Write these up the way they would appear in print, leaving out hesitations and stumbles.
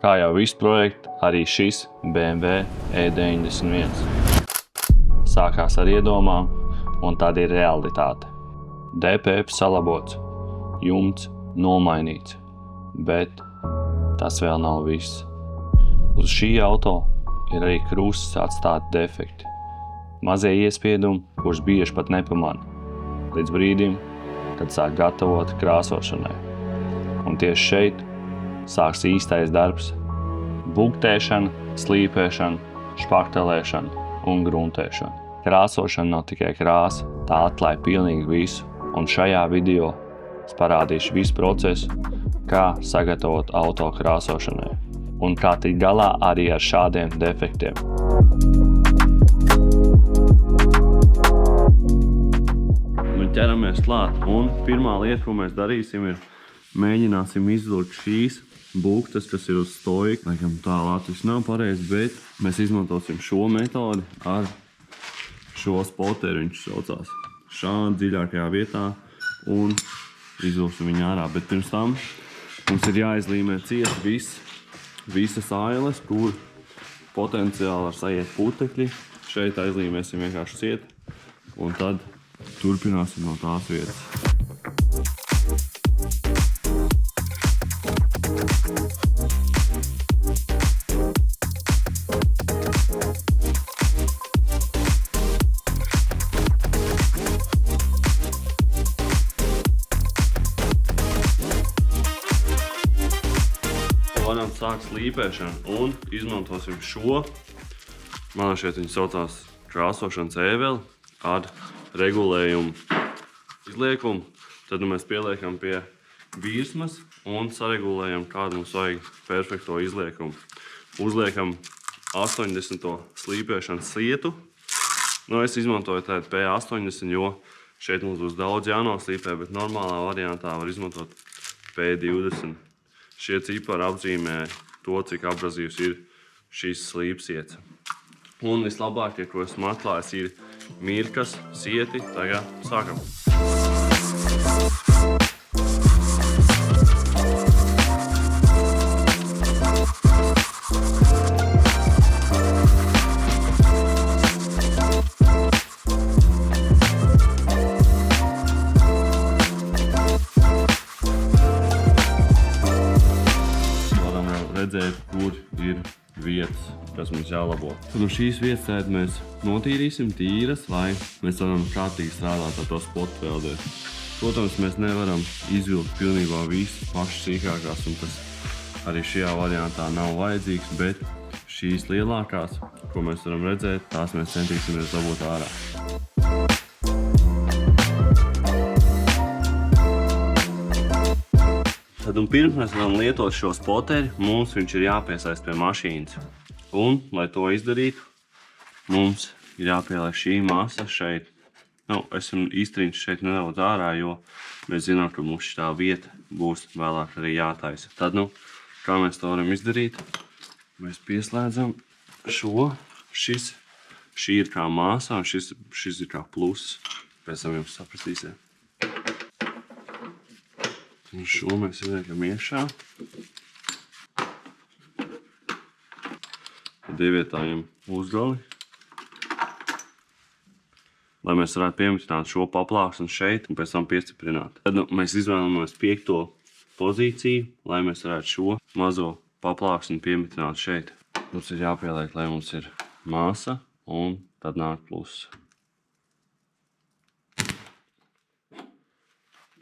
Kā jau visu projektu, arī šis BMW E91. Sākās ar iedomām, un tāda ir realitāte. DPF salabots, jumts nomainīts, bet tas vēl nav viss. Uz šī auto ir arī krusts atstāti defekti. Mazie iespiedumi, kurus bieži pat nepamana, līdz brīdim, kad sāk gatavot krāsošanai. Un tieši šeit sāks īstais darbs – buktēšana, slīpēšana, špaktelēšana un gruntēšana. Krāsošana nav tikai krāsa, tā atklāja pilnīgi visu, un šajā video es parādīšu visu procesu, kā sagatavot auto krāsošanai un kā tikt galā arī ar šādiem defektiem. Nu, ķeramies klāt, un pirmā lieta, ko mēs darīsim, ir mēģināsim izvilkt šīs buktas, kas ir uz stoika. Laikam tā latviski nav pareizi, bet mēs izmantosim šo metodi ar šo spoteri, viņš saucās. Šādi dziļākajā vietā un izvilksim viņu ārā. Bet pirms tam mums ir jāizlīmē cieti visas ailes, kur potenciāli var sajiet putekļi. Šeit aizlīmēsim vienkārši cieti un tad turpināsim no tās vietas. Varam sākt slīpēšanu un izmantosim šo. Man šeit viņi saucās krāsošanas ēveli ar regulējumu izliekumu. Tad mēs pieliekam pie virsmas un saregulējam, kādu mums vajag perfekto izliekumu. Uzliekam 80. slīpēšanas sietu. Nu, es izmantoju tādu P80, jo šeit mums būs daudz jānoslīpē, bet normālā variantā var izmantot P20. Šie cipari apzīmē to, cik abrazīvs ir šīs slīpsietas. Un vislabākie, ko esmu atklājis, ir mirkas sieti. Tagad sākam. Redzēt, kur ir vietas, kas mums jālabo. Tad no šīs vietas mēs notīrīsim tīras, lai mēs varam prātīgi strādāt ar to spotu veldē. Protams, mēs nevaram izvilkt pilnībā visu pašas sīkākās, un tas arī šajā variantā nav vajadzīgs, bet šīs lielākās, ko mēs varam redzēt, tās mēs centīsimies dabūt ārā. Tad un pirms mēs varam lietot šo spoteri, mums viņš ir jāpiesaist pie mašīnas. Un, lai to izdarītu, mums ir jāpieliek šī masa šeit. Nu, esam iztrīņš šeit nedaudz ārā, jo mēs zinām, ka mums šitā vieta būs vēlāk arī jātaisa. Tad, nu, kā mēs to varam izdarīt? Mēs pieslēdzam šo. Šī ir kā māsā, un šis ir kā pluss. Pēc tam jums sapratīsiet. Un šo mēs ieliekam iekšā. Tad ievietājam uzgali. Lai mēs varētu piemitināt šo paplāksni šeit un pēc tam piestiprināt. Tad mēs izvēlamies 5. pozīciju, lai mēs varētu šo mazo paplāksni piemitināt šeit. Mums ir jāpieliek, lai mums ir māsa un tad nāk pluss.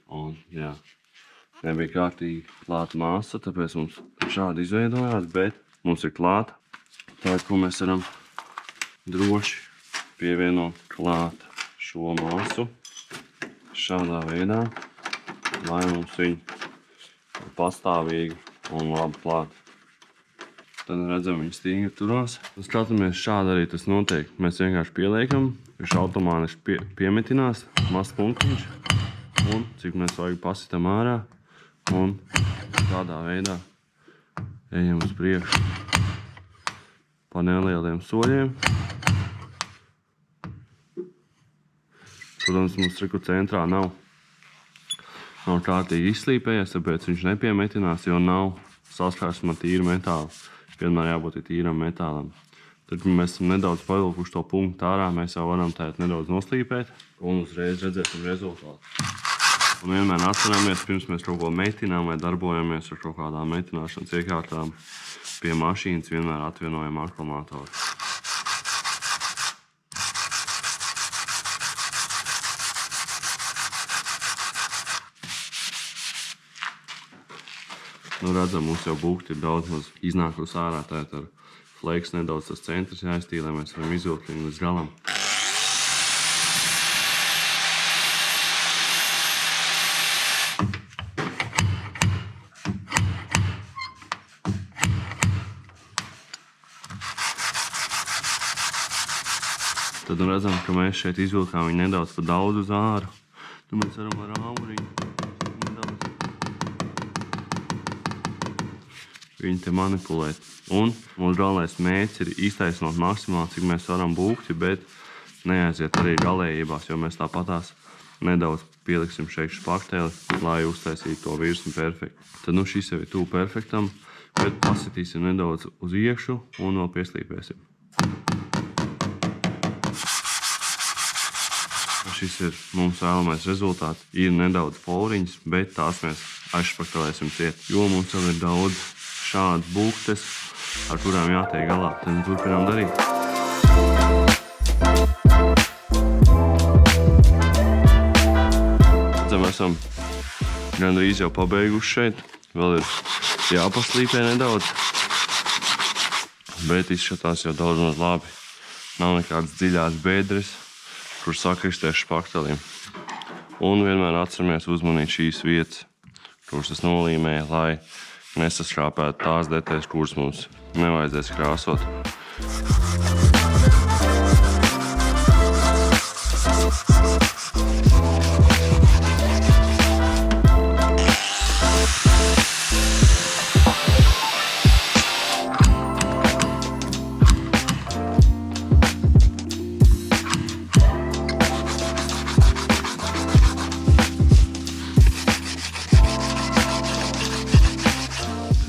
Un jā. Nebija kārtīgi klāta māsa, tāpēc mums šādi izveidojās, bet mums ir klāta. Tāpēc, ko mēs varam droši pievienot klāt šo māsu šādā veidā, lai mums viņa pastāvīgi un labi klāt. Tad redzam, viņa stingri turās. Skatāmies, šādi arī tas notiek. Mēs vienkārši pieliekam, viņš automātiski piemetinās, mazs punktiņš, un cik mēs vajag pasitam ārā. Un tādā veidā ejam uz priekšu pa nelieliem soļiem. Protams, mums reku centrā nav kārtīgi izslīpējies, tāpēc viņš nepiemetinās, jo nav saskarsme ar tīru metālu. Vienmēr jābūt tīram metālam. Tad, kad mēs esam nedaudz pavilkuši to punktu ārā, mēs jau varam tēt nedaudz noslīpēt un uzreiz redzēsim rezultātu. Un vienmēr atceramies, pirms mēs kaut ko metinām vai darbojamies ar kaut kādām metināšanas iekārtām, pie mašīnas vienmēr atvienojam akumulātoru. Nu, redzam, mums jau būkti ir daudz maz iznākus ārā, tēt ar flakes nedaudz tas centrs jāiztīr, lai mēs varam izvilkt viņu līdz galam. Tad nu redzam, ka mēs šeit izvilkām viņu nedaudz pa daudz uz āru. Tad mēs varam ar āmuriņu nedaudz viņu te manipulēt. Un mums galvenais mērķis ir iztaisnot maksimāli, cik mēs varam būkti, bet neaiziet arī galējībās, jo mēs tāpatās nedaudz pieliksim šeit špakteli, lai uztaisītu to virsmu perfekti. Tad nu šis jau ir tuvu perfektam, bet pasitīsim nedaudz uz iekšu un vēl pieslīpēsim. Šis ir mums vēlamais rezultāts. Ir nedaudz foriņas, bet tās mēs aizšpaktelēsim ciet, jo mums vēl ir daudz šādas būktes, ar kurām jātiek galā. Tad turpinām darīt. Mēs esam gandrīz jau pabeiguši šeit. Vēl ir jāpaslīpē nedaudz, bet izskatās jau daudz maz labi. Nav nekādas dziļās bēdres, kur sakristēs špaktelim. Un vienmēr atceramies uzmanīt šīs vietas, kuras tas nolīmē, lai nesašrāpētu tās detaļas, kuras mums nevajadzēs krāsot.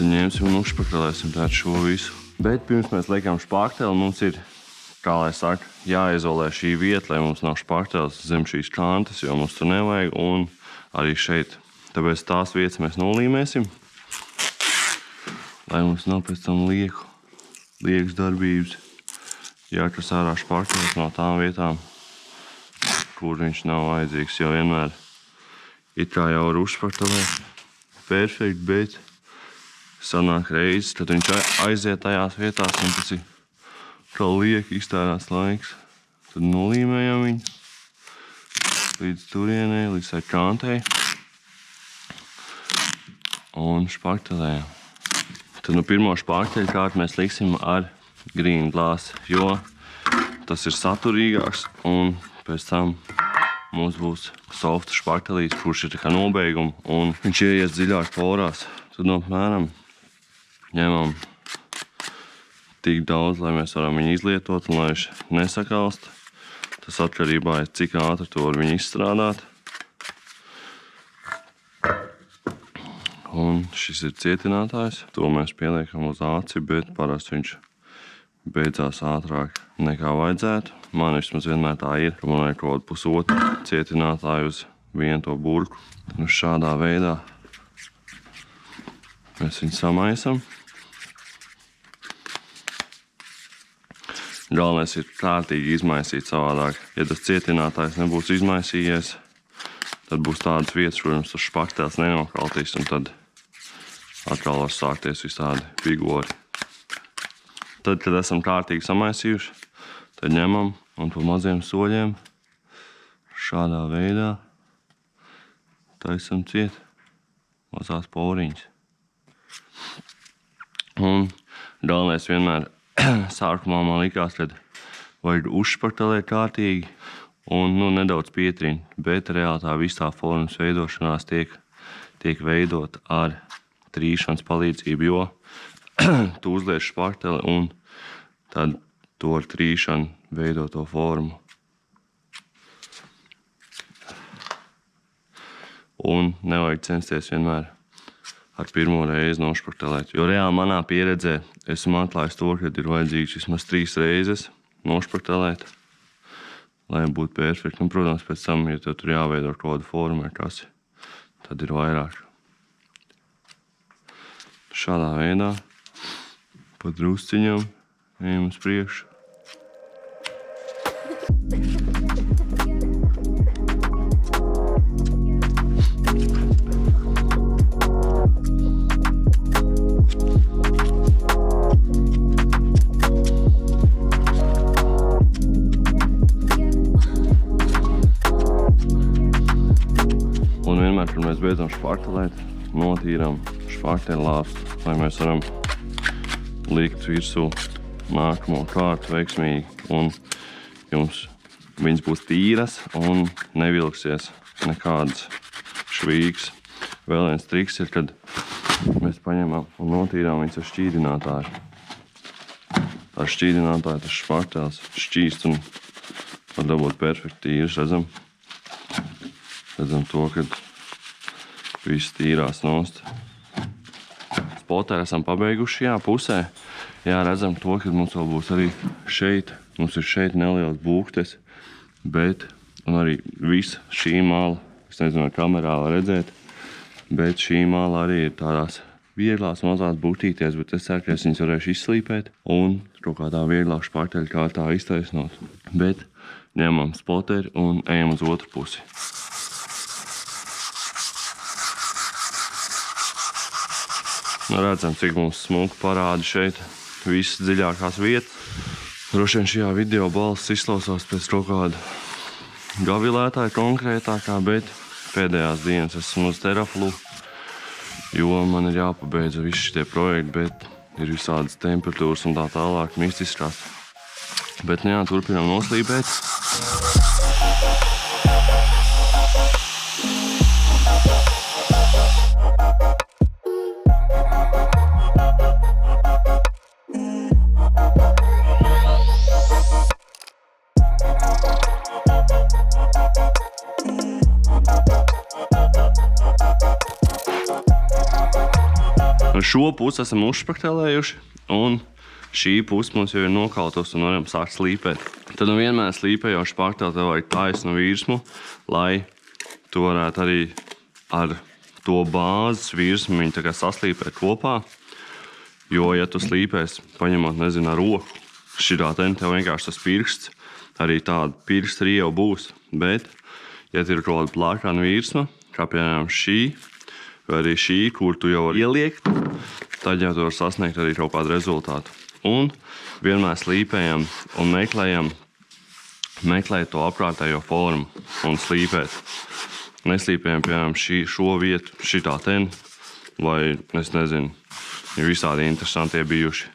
Ņemsim un uzšpakrelēsim tādu šo visu. Bet pirms mēs liekam špakteli, mums ir, kā lai saka, jāizolē šī vieta, lai mums nav špakteles zem šīs kantes, jo mums tur nevajag, un arī šeit. Tāpēc tās vietas mēs nolīmēsim, lai mums nav pēc tam liekas darbības. Jākas ārā špakteles no tām vietām, kur viņš nav vajadzīgs, jo vienmēr it kā jau var uzšpaktelēt perfekti, bet sanāk reizes, tad viņš aiziet tajās vietās, un tas ir kā lieki iztērēts laiks. Tad nolīmējam viņu līdz turienei, līdz tai kantei un špaktelējam. Tad nu pirmo špakteļu kārtu mēs liksim ar green glass, jo tas ir saturīgāks, un pēc tam mums būs softa špaktelīts, kurš ir tā kā nobeiguma, un viņš ieies dziļāk porās. Tad no apmēram ņemam tik daudz, lai mēs varam viņu izlietot un lai viņš nesakalst. Tas atkarībā ir, cik ātri to var viņu izstrādāt. Un šis ir cietinātājs. To mēs pieliekam uz aci, bet parasti viņš beidzās ātrāk nekā vajadzētu. Man vismaz vienmēr tā ir, ka man vajag kaut pusotru cietinātāju uz vienu to burku. Un šādā veidā mēs viņu samaisam. Galvenais ir kārtīgi izmaisīt savādāk. Ja tas cietinātājs nebūs izmaisījies, tad būs tādas vietas, kur jums tas špaktēls nenokaltīs, un tad atkal var sākties visādi figūri. Tad, kad esam kārtīgi samaisījuši, tad ņemam un pa maziem soļiem šādā veidā taisam ciet mazās poriņas. Un galvenais vienmēr sākumā man likās, kad vajag uzšpaktelēt kārtīgi un nedaudz pietrint, bet reāli tā visā formas veidošanās tiek veidot ar trīšanas palīdzību, jo tu uzliec špakteli un tad to ar trīšanu veido to formu. Un nevajag censties vienmēr ar pirmo reizi nošpaktelēt. Jo reāli manā pieredzē esmu atklājis to, ka ir vajadzīgs vismaz 3 reizes nošpaktelēt, lai būtu perfekti. Un, protams, pēc tam, ja tev tur jāveido kaut kādu formu vai kas, tad ir vairāk. Šādā veidā pa drusciņam ejam uz priekšu. Un vienmēr, kad mēs beidzam špartelēt, notīram šparteļu lāstu, lai mēs varam likt virsū nākamo kārtu veiksmīgi. Un jums viņas būs tīras un nevilksies nekādas švīgas. Vēl viens triks ir, kad mēs paņemam un notīrām viņas ar šķīdinātāju. Ar šķīdinātāju tas špartelis šķīst un var dabūt perfekti tīras. Redzam to, kad viss tīrās nost. Spotēri esam pabeiguši šajā pusē. Jā, redzam to, ka mums vēl būs arī šeit. Mums ir šeit nelielas būktes, bet un arī visa šī mala, es nezinu, vai kamerā var redzēt, bet šī mala arī ir tādās vieglās mazās būtīties, bet es ceru, ka es viņas varēšu izslīpēt un kaut kādā vieglā šparteļa kārtā iztaisnot. Bet ņemam spoteri un ejam uz otru pusi. Redzam, cik mums smuki parāda šeit visas dziļākās vietas. Droši vien šajā video balss izklausās pēc kaut kāda gavilētāja konkrētākā, bet pēdējās dienas esmu uz Teraflu, jo man ir jāpabeidz visi šitie projekti, bet ir visādas temperatūras un tā tālāk mistiskās. Bet jā, turpinām noslīpēt. Šo pusi esam uzšpaktelējuši, un šī puse mums jau ir nokautos un varam sākt slīpēt. Tad nu vienmēr slīpējot špakteli tev vajag taisnu virsmu, lai tu varētu arī ar to bāzes virsmu viņu tā kā saslīpēt kopā. Jo, ja tu slīpēs, paņemot, nezinu, ar roku, šitā tev vienkārši tas pirksts, arī tāda pirksta rieva būs. Bet, ja ir kaut kāda plākāna virsma, kā piemēram šī, vai arī šī, kur tu jau vari ieliekt, tad jau tu var sasniegt arī kaut kādu rezultātu. Un vienmēr slīpējam un meklējam to apkārtējo formu un slīpēt. Neslīpējam, piemēram, šo vietu, šitā ten, vai, es nezinu, ir visādi interesantie bijuši.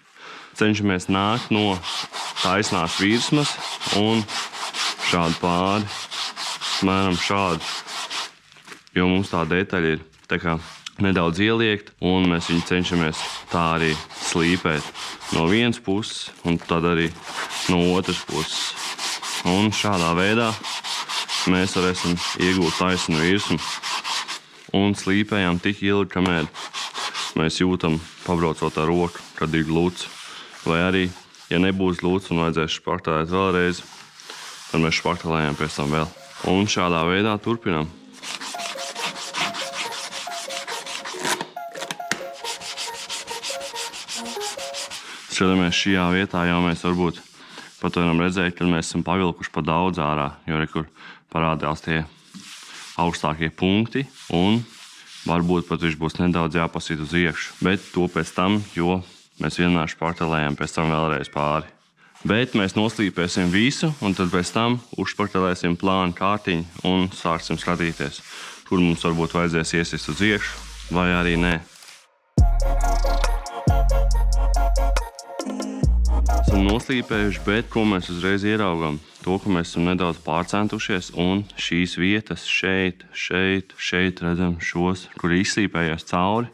Cenšamies nākt no taisnās virsmas un šādu pāri, mēram šādu, jo mums tā detaļa ir tā kā nedaudz ieliekt, un mēs viņu cenšamies tā arī slīpēt no vienas puses, un tad arī no otras puses. Un šādā veidā mēs varēsim iegūt taisnu virsmu un slīpējam tik ilgi, kamēr mēs jūtam, pabraucot ar roku, kad ir glūts. Vai arī, ja nebūs glūts un vajadzēs špaktelēt vēlreiz, tad mēs špaktelējam pēc tam vēl. Un šādā veidā turpinām. Skatāmies šajā vietā, jau mēs varbūt pat varam redzēt, ka mēs esam pavilkuši pa daudz ārā, jo rekur parādās tie augstākie punkti, un varbūt pat viņš būs nedaudz jāpasīt uz iekšu. Bet to pēc tam, jo mēs vienmēr špartelējam pēc tam vēlreiz pāri. Bet mēs noslīpēsim visu, un tad pēc tam uzšpartelēsim plānu kārtiņu un sāksim skatīties, kur mums varbūt vajadzēs iesist uz iekšu, vai arī nē. Esam noslīpējuši, bet ko mēs uzreiz ieraugam? To, ka mēs esam nedaudz pārcentušies, un šīs vietas šeit, redzam šos, kur izslīpējies cauri,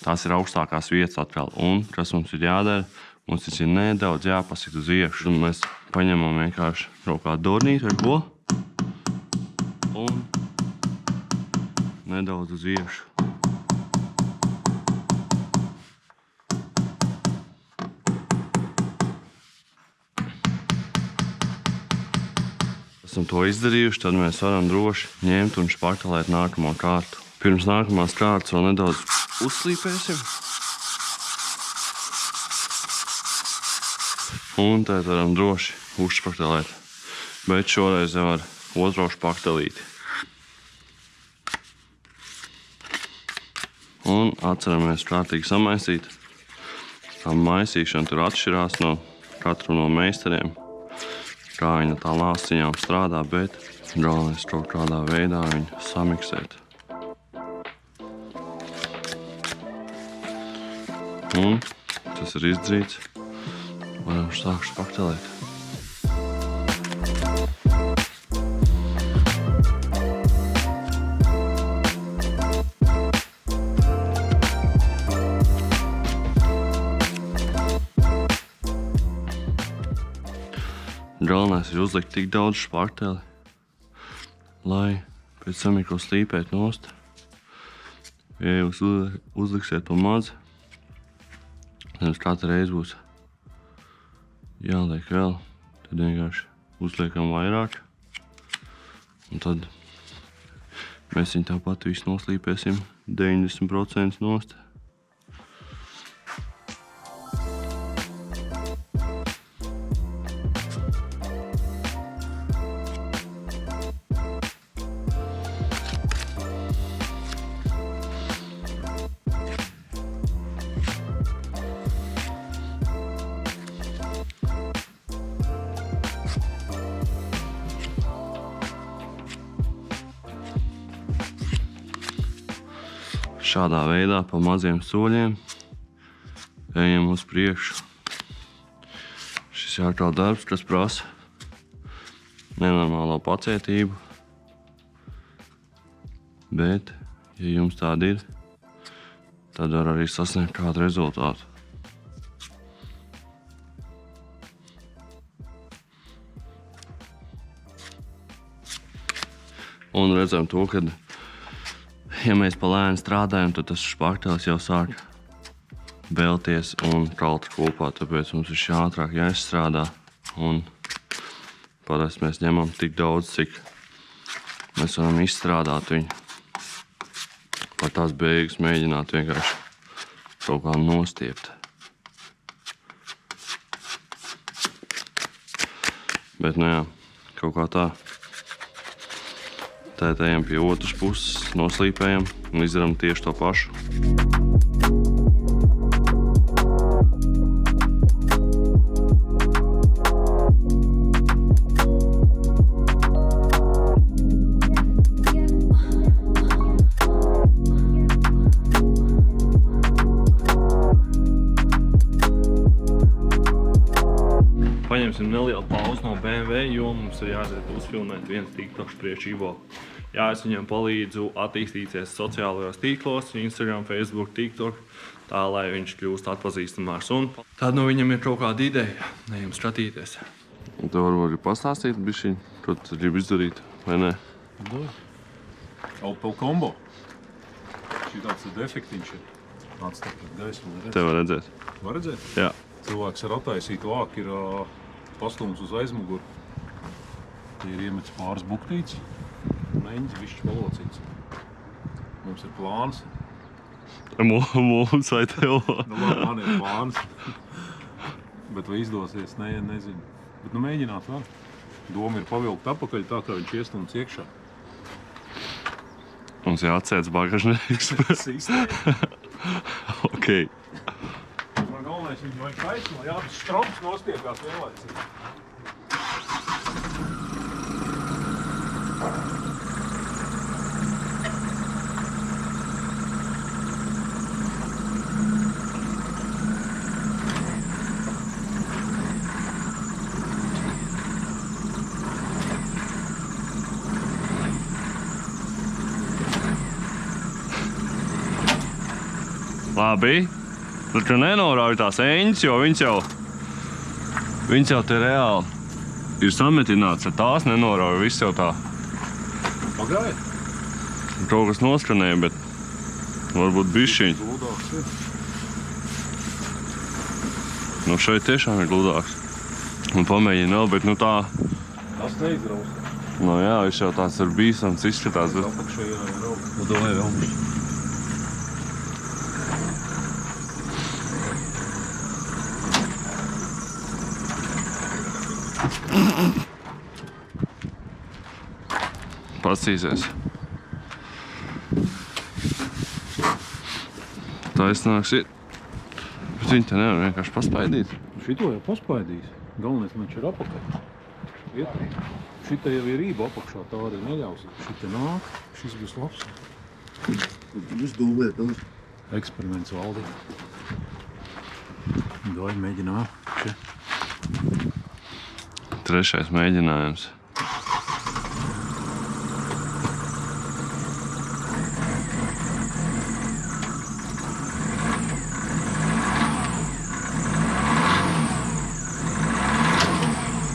tās ir augstākās vietas atkal. Un kas mums ir jādara? Mums ir nedaudz jāpasit uz iekšu. Un mēs paņemam vienkārši kaut kādu dornīti vai ko, un nedaudz uz iekšu. esam to izdarījuši, tad mēs varam droši ņemt un špaktelēt nākamo kārtu. Pirms nākamās kārtas vēl nedaudz uzslīpēsim. Un tad varam droši uzšpaktelēt. Bet šoreiz jau ar otro špaktelīti. Un atceramies kārtīgi samaisīt. Tā maisīšana tur atšķirās no katru no meistariem. Kā viņa tā lāsciņām strādā, bet galvenais kaut kādā veidā viņu samiksēt. Un tas ir izdarīts. Varam sākt špaktelēt. Galvenais ir uzlikt tik daudz špakteli, lai pēc tam ir ko slīpēt nost. Ja jūs uzliksiet pa maz, tad jums katru reizi būs jāliek vēl. Tad vienkārši uzliekam vairāk. Un tad mēs viņu tāpat visu noslīpēsim 90% nost. Šādā veidā pa maziem soļiem ejam uz priekšu. Šis ir atkal darbs, kas prasa nenormālo pacietību. Bet, ja jums tāda ir, tad var arī sasniegt kādu rezultātu. Un redzam to, ka ja mēs pa lēni strādājam, tad tas špaktelis jau sāk belties un kalt kopā, tāpēc mums ir ātrāk jāizstrādā. Un parasti mēs ņemam tik daudz, cik mēs varam izstrādāt viņu. Par tās beigas mēģināt vienkārši kaut kā nostiept. Bet, nu jā, kaut kā tā. Tad ejam pie otras puses, noslīpējam un izdarām tieši to pašu. Paņemsim nelielu pauzi no BMW, jo mums ir jāiziet uzfilmēt viens TikToks priekš Ivo. Jā, es viņam palīdzu attīstīties sociālajos tīklos, Instagram, Facebook, TikTok, tā, lai viņš kļūst atpazīstamāks. Un tad no viņam ir kaut kāda ideja, ejam skatīties. Un tev varbūt pastāstīt bišķiņ, ko tu gribi izdarīt, vai ne? Opel Combo. Šitāds ir defektiņš ir. Nāc tā pret gaismu. Tev var redzēt. Var redzēt? Jā. Cilvēks ar attaisītu āku ir pastums uz aizmuguru. Tie ir iemets pāris buktītes. Neņģis višķi palocīts. Mums ir plāns. Mums vai tev? Nu labi, man ir plāns. Bet vai izdosies, nezinu. Bet nu mēģināt var. Doma ir pavilkt apakaļ tā, kā viņš iestums iekšā. Mums jāatsēdz bagažnieks. Ok. Man galvenais viņu vajag taisnu, lai abas štraups nostiepās vienlaicīgi. Labi. Tad, ka nenorauj tās eņas, jo viņas jau te reāli ir sametināts, ar tās nenorauj, viss jau tā. Pagāja? Kaut kas noskanēja, bet varbūt bišķiņ. Gludāks ir. Nu šeit tiešām ir gludāks. Un pamēģina vēl, bet nu tā. Tas neizraust. Nu jā, viņš jau tāds ir bīstams izskatās, bet... Apakšā ir rauka. Nu, davai vēl bišķi. Pasīsies. Taisnāks ir. Bet viņi te nevar vienkārši paspaidīt. Šito jau paspaidīs. Galvenais viņš ir apakaļ. Iet. Šita jau ir rība apakšā, tā arī neļaus. Šita nāk, šis būs labs. Jūs domājat, Eksperiments valdī. Doj, mēģinām. Še. Trešais mēģinājums.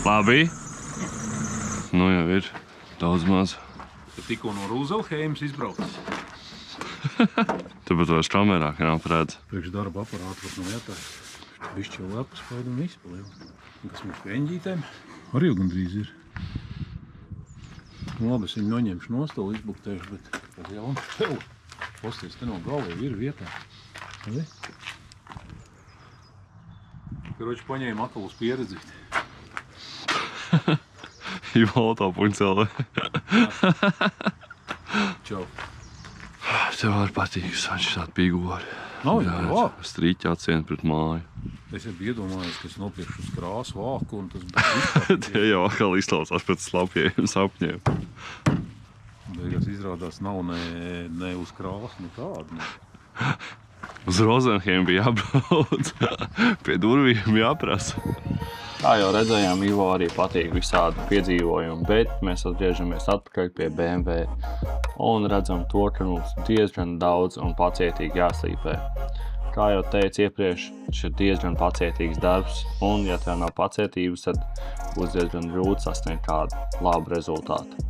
Labi. Nu jau ir daudz maz. Tikko no Rūzelheimas izbraucis. Tāpēc vairs kamerā nav redz. Priekš darba aparātu pat nav jātājs. Višķi jau lepas paid un viss palielu. Un kas mums pie eņģītēm? Arī jau gandrīz ir. Nu, labi, es viņu noņemšu nostolu, izbuktēšu, bet par jaunu. Tev! Posties, te no galvā ir vietā. Labi? Karoči, paņēma atkal uz pieredzīt. Jolto.lv. Čau. Tev var patīk, viņš tādu pīgori. Nav jau vāk. Strīķi atsien pret māju. Es jau biju iedomājies, ka es nopirkšu uz krāsu vāku un tas būs vispār. Tie jau atkal izklausās pēc slapjiem sapņiem. Beigās izrādās nav ne uz krāsu, ne tādu. Ne. Uz Rozenheim bija jābrauc. Pie durvīm jāprasa. Kā jau redzējām, Ivo arī patīk visādi piedzīvojumi, bet mēs atgriežamies atpakaļ pie BMW un redzam to, ka mums diezgan daudz un pacietīgi jāslīpē. Kā jau teicu iepriekš, šis ir diezgan pacietīgs darbs, un ja tev nav pacietības, tad būs diezgan grūti sasniegt kādu labu rezultātu.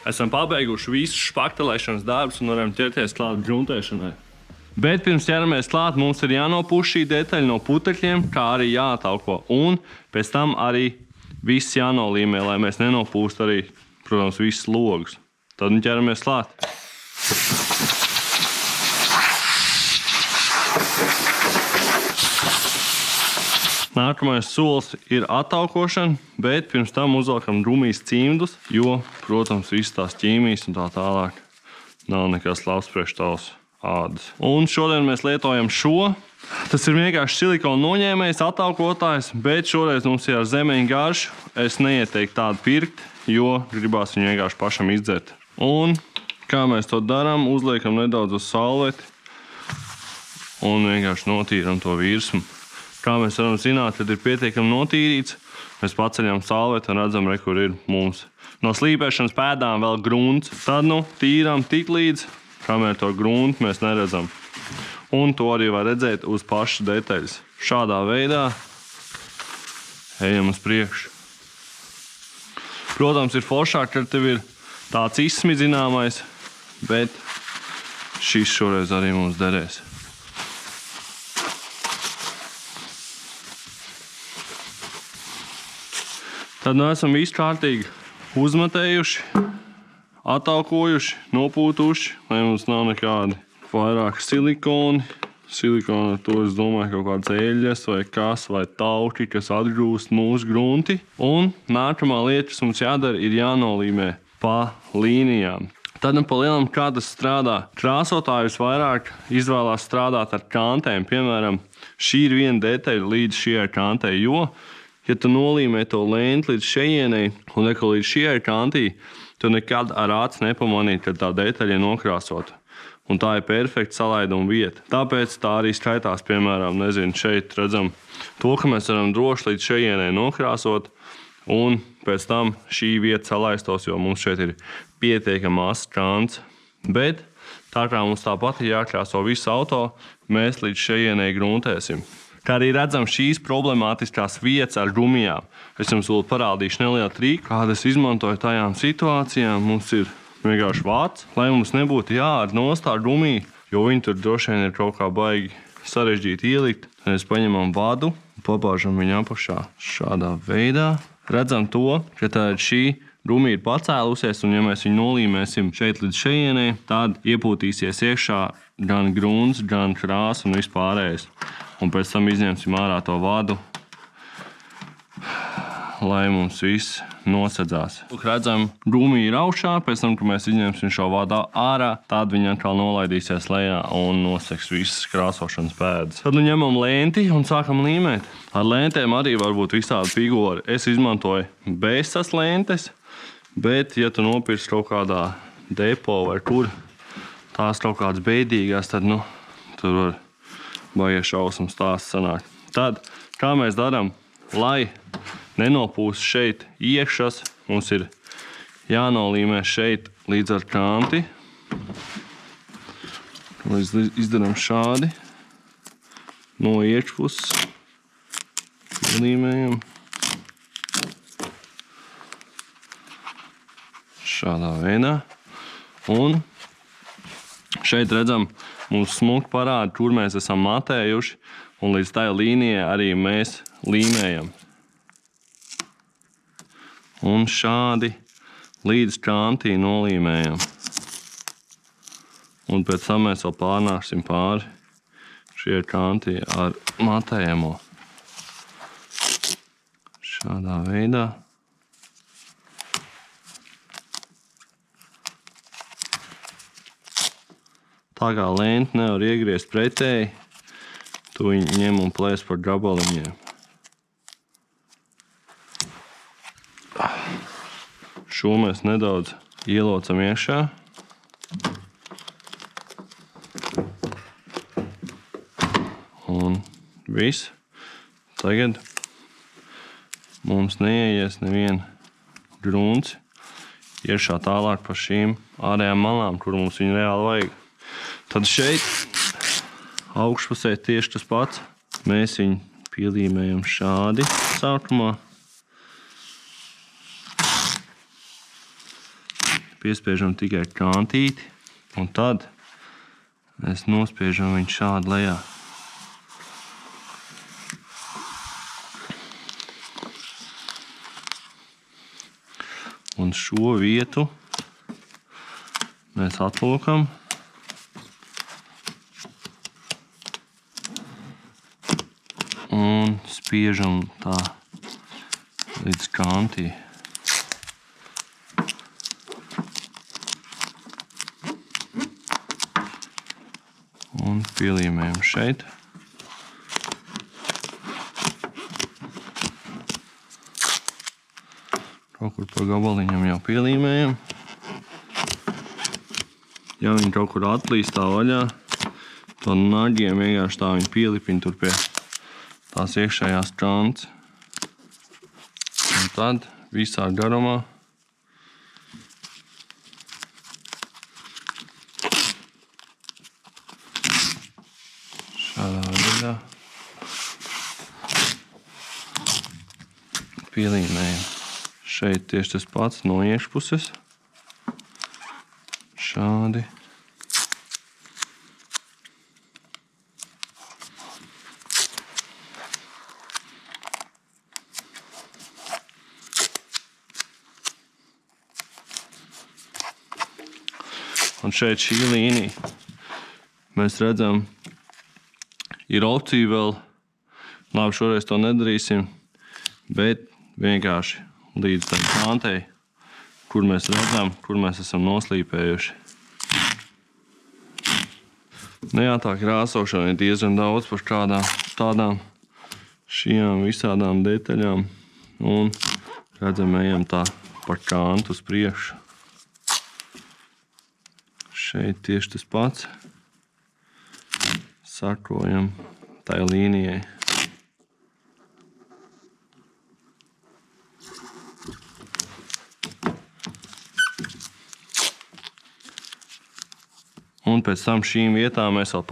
Esam pabeiguši visus špaktelēšanas darbus un varam ķerties klāt gruntēšanai. Bet pirms ķeramies klāt, mums ir jānopūš šī detaļa no putekļiem, kā arī jāatalko. Un pēc tam arī viss jānolīmē, lai mēs nenopūstu arī, protams, visus logus. Tad ķeramies klāt. Nākamais solis ir atalkošana, bet pirms tam uzvelkam drumīs cimdus, jo, protams, visas tās ķīmijas un tā tālāk nav nekas labs priekš tavas ādas. Un šodien mēs lietojam šo. Tas ir vienkārši silikona noņēmējs, atalkotājs, bet šoreiz mums ir ar zemeņu garšu. Es neieteiktu tādu pirkt, jo gribās viņu vienkārši pašam izdzert. Un kā mēs to darām, uzliekam nedaudz uz salveti un vienkārši notīram to virsmu. Kā mēs varam zināt, kad ir pietiekami notīrīts, mēs paceļam salveti un redzam, re, kur ir mums. No slīpēšanas pēdām vēl grunts. Tad tīram tik līdz, kamēr to gruntu mēs neredzam. Un to arī var redzēt uz pašas detaļas. Šādā veidā ejam uz priekšu. Protams, ir foršāk, kad tev ir tāds izsmidzināmais, bet šis šoreiz arī mums derēs. Tad esam visu kārtīgi uzmatējuši, atalkojuši, nopūtuši, lai mums nav nekādi vairāk silikoni. Silikona ar to, es domāju, kaut kāds eļļas vai kas, vai tauki, kas atgrūst mūsu grunti. Un nākamā lieta, kas mums jādara, ir jānolīmē pa līnijām. Tad pa lielam, kā tas strādā. Krāsotājus vairāk izvēlās strādāt ar kantēm. Piemēram, šī ir viena detaļa līdz šajai kantei, jo ja tu nolīmē to lenti līdz šejienei un neko līdz šajai kantī, tu nekad ar aci nepamanīt, kad tā detaļa ir nokrāsota. Un tā ir perfekta salaiduma vieta. Tāpēc tā arī skaitās, piemēram, šeit redzam to, ka mēs varam droši līdz šejienei nokrāsot, un pēc tam šī vieta salaistos, jo mums šeit ir pietiekami asas kants. Bet tā kā mums tāpat ir jākrāso visu auto, mēs līdz šejienei gruntēsim. Kā arī redzam šīs problemātiskās vietas ar gumijām. Es jums vēl parādīšu nelielu trīku, kādu es izmantoju tajām situācijām. Mums ir vienkārši vāc, lai mums nebūtu jāār nost tā gumija, jo viņi tur droši vien ir kaut kā baigi sarežģīti ielikt. Mēs paņemam vadu, pabāžam viņu apakšā šādā veidā. Redzam to, ka tāda šī gumija ir pacēlusies, un ja mēs viņu nolīmēsim šeit līdz šejienei, tad iepūtīsies iekšā gan grunts, gan krāsa un vispārējais. Un pēc tam izņemsim ārā to vadu, lai mums viss nosedzās. Redzam, gumija ir augšā, pēc tam, kad mēs izņemsim šo vadu ārā, tad viņa atkal nolaidīsies lejā un nosegs visas krāsošanas pēdas. Tad nu ņemam lenti un sākam līmēt. Ar lentēm arī var būt visādi figūri. Es izmantoju bēsas lentes, bet, ja tu nopirksi kaut kādā depo vai kur tās kaut kādas beidīgās, tad, nu, tur var baigi šausmas stāsts sanākt. Tad, kā mēs darām, lai nenopūst šeit iekšas, mums ir jānolīmē šeit līdz ar kanti. Mēs izdarām šādi, no iekšpuses, pielīmējam. Šādā veidā. Un šeit redzam, mums smuki parāda, kur mēs esam matējuši, un līdz tai līnijai arī mēs līmējam. Un šādi līdz kantī nolīmējam. Un pēc tam mēs vēl pārnāksim pāri šie kantī ar matējamo. Šādā veidā. Tā kā lenti nevar iegriezt pretēji, tu viņu ņem un plēs par gabaliņiem. Šo mēs nedaudz ielocam iekšā. Un viss. Tagad mums neieies neviena grunts iekšā tālāk pa šīm ārējām malām, kur mums viņu reāli vajag. Tad šeit augšpusē tieši tas pats. Mēs viņu pielīmējam šādi sākumā. Piespiežam tikai kantīti, un tad mēs nospiežam viņu šādi lejā. Un šo vietu mēs atlokam. Un spiežam tā līdz kantī. Un pielīmējam šeit. Kaut kur pa gabaliņam jau pielīmējam. Ja viņi kaut kur atlīstā vaļā, to nagiem vienkārši tā viņi pielipina tur pie tās iekšējās kantas. Un tad visā garumā šādā veidā pielīmējam. Šeit tieši tas pats no iekšpuses. Šādi. Un šeit šī līnija, mēs redzam, ir opcija vēl, labi, šoreiz to nedarīsim, bet vienkārši līdz tai kantei, kur mēs redzam, kur mēs esam noslīpējuši. Nu jā, tā krāsošana ir diezgan daudz par tādām šījām visādām detaļām, un redzam, ejam tā par kantu uz priekšu. Šeit tieši tas pats. Sakojam tai līnijai. Un pēc tam šīm vietām mēs vēl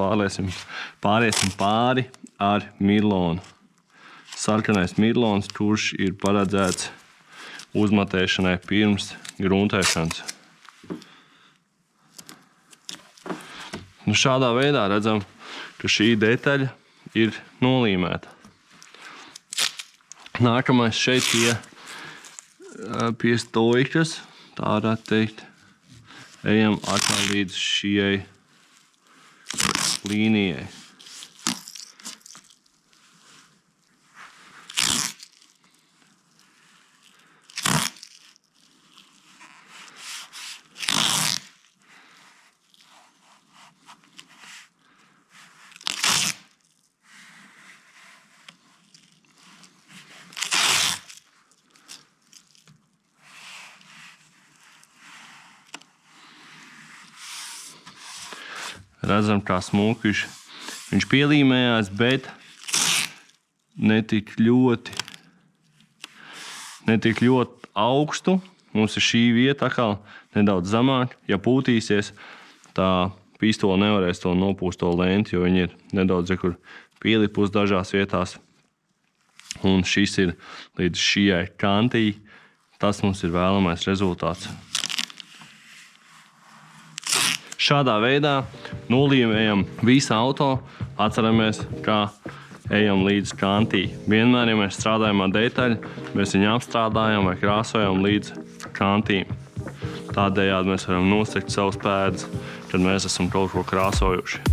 pāriesim pāri ar mirlonu. Sarkanais mirlons, kurš ir paredzēts uzmatēšanai pirms gruntēšanas. Nu, šādā veidā redzam, ka šī detaļa ir nolīmēta. Nākamais šeit pie stojkas, tā varētu teikt, ejam atkal līdz šijai līnijai. Redzam, kā smuki viņš pielīmējās, bet netik ļoti augstu. Mums ir šī vieta atkal nedaudz zemāk. Ja pūtīsies, tā pistole nevarēs to nopūst to lenti, jo viņi ir nedaudz pielipus dažās vietās. Un šis ir līdz šijai kantī. Tas mums ir vēlamais rezultāts. Šādā veidā nolīmējam visu auto, atceramies, kā ejam līdz kantī. Vienmēr, ja mēs strādājam ar detaļu, mēs viņu apstrādājam vai krāsojam līdz kantīm. Tādējādi mēs varam nosegt savus pēdas, kad mēs esam kaut ko krāsojuši.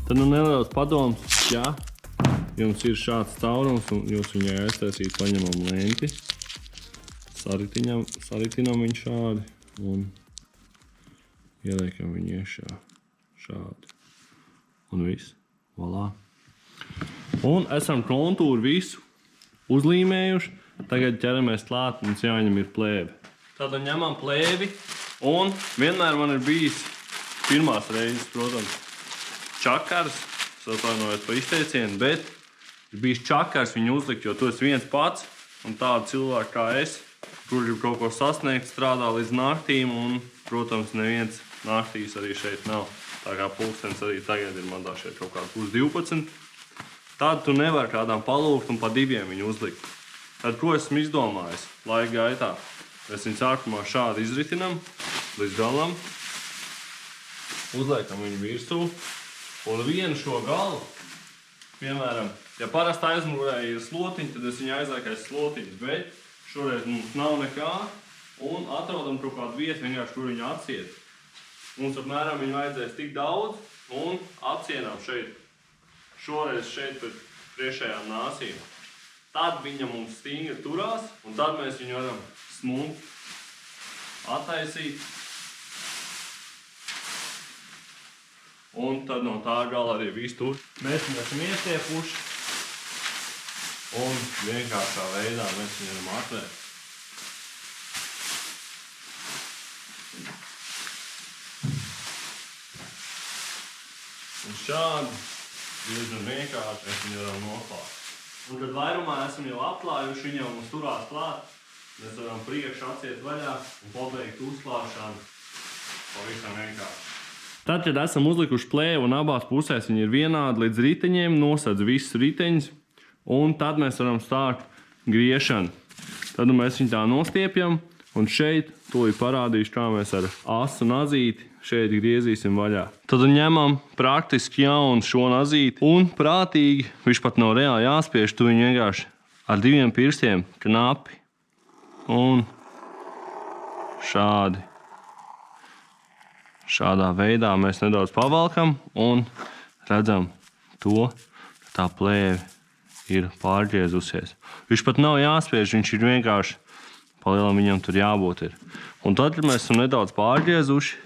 Tad nu nedaudz padoms, ja jums ir šāds caurums un jūs viņai aiztaisīt, paņemam lenti, saritinam viņu šādi un ieliekam viņu iekšā šādi. Un viss, voilà. Un esam kontūru visu uzlīmējuši, tagad ķeramies klāt, mums jāņem ir plēve. Tad ņemam plēvi un vienmēr man ir bijis pirmās reizes, protams, čakars, atvainojot pa izteicienu, bet ir bijis čakars viņu uzlikt, jo tu esi viens pats un tādi cilvēki kā es, kur grib kaut ko sasniegt, strādā līdz naktīm un, protams, neviens naktīs arī šeit nav. Tā kā pulkstens arī tagad ir mandā šeit kaut kā 12. Tad tu nevari kādām palūgt un pa 2 viņu uzlikt. Tad, ko esmu izdomājis laika gaitā? Mēs viņu sākumā šādi izritinam līdz galam, uzliekam viņu virsū. Un vienu šo galu, piemēram, ja parasti aizmugurē ir slotiņi, tad es viņu aizlieku aiz slotiņas, bet šoreiz mums nav nekā un atrodam kaut kādu vietu vienkārši, kur viņu atsiet. Mums apmēram viņu vajadzēs tik daudz un atsienām šeit, šoreiz šeit pēc priekšējām nāsīm. Tad viņa mums stingri turās un tad mēs viņu varam smuki attaisīt. Un tad no tā gala arī viss tur. Mēs viņu esam iestiepuši un vienkāršā veidā mēs viņu varam atvērt. Un šādi diezgan vienkārši mēs viņu varam noklāt. Un kad vairumā esam jau atklājuši, viņi jau mums turās klāt, mēs varam priekš atsiet vaļā un pabeigt uzklāšanu pavisam vienkārši. Tad, kad esam uzlikuši plēvu un abās pusēs viņi ir vienādi līdz riteņiem, nosedz visus riteņus, un tad mēs varam stākt griešanu. Tad mēs viņu tā nostiepjam, un šeit tūlīt parādīšu, kā mēs ar asu nazīti šeit griezīsim vaļā. Tad ņemam praktiski jaunu šo nazīti, un prātīgi, viņš pat nav reāli jāspiež, tu viņu vienkārši ar 2 pirkstiem knapi, un šādi. Šādā veidā mēs nedaudz pavalkam un redzam to, ka tā plēve ir pārgriezusies. Viņš pat nav jāspiež, viņš ir vienkārši palielam viņam tur jābūt ir. Un tad, kad mēs esam nedaudz pārgriezuši,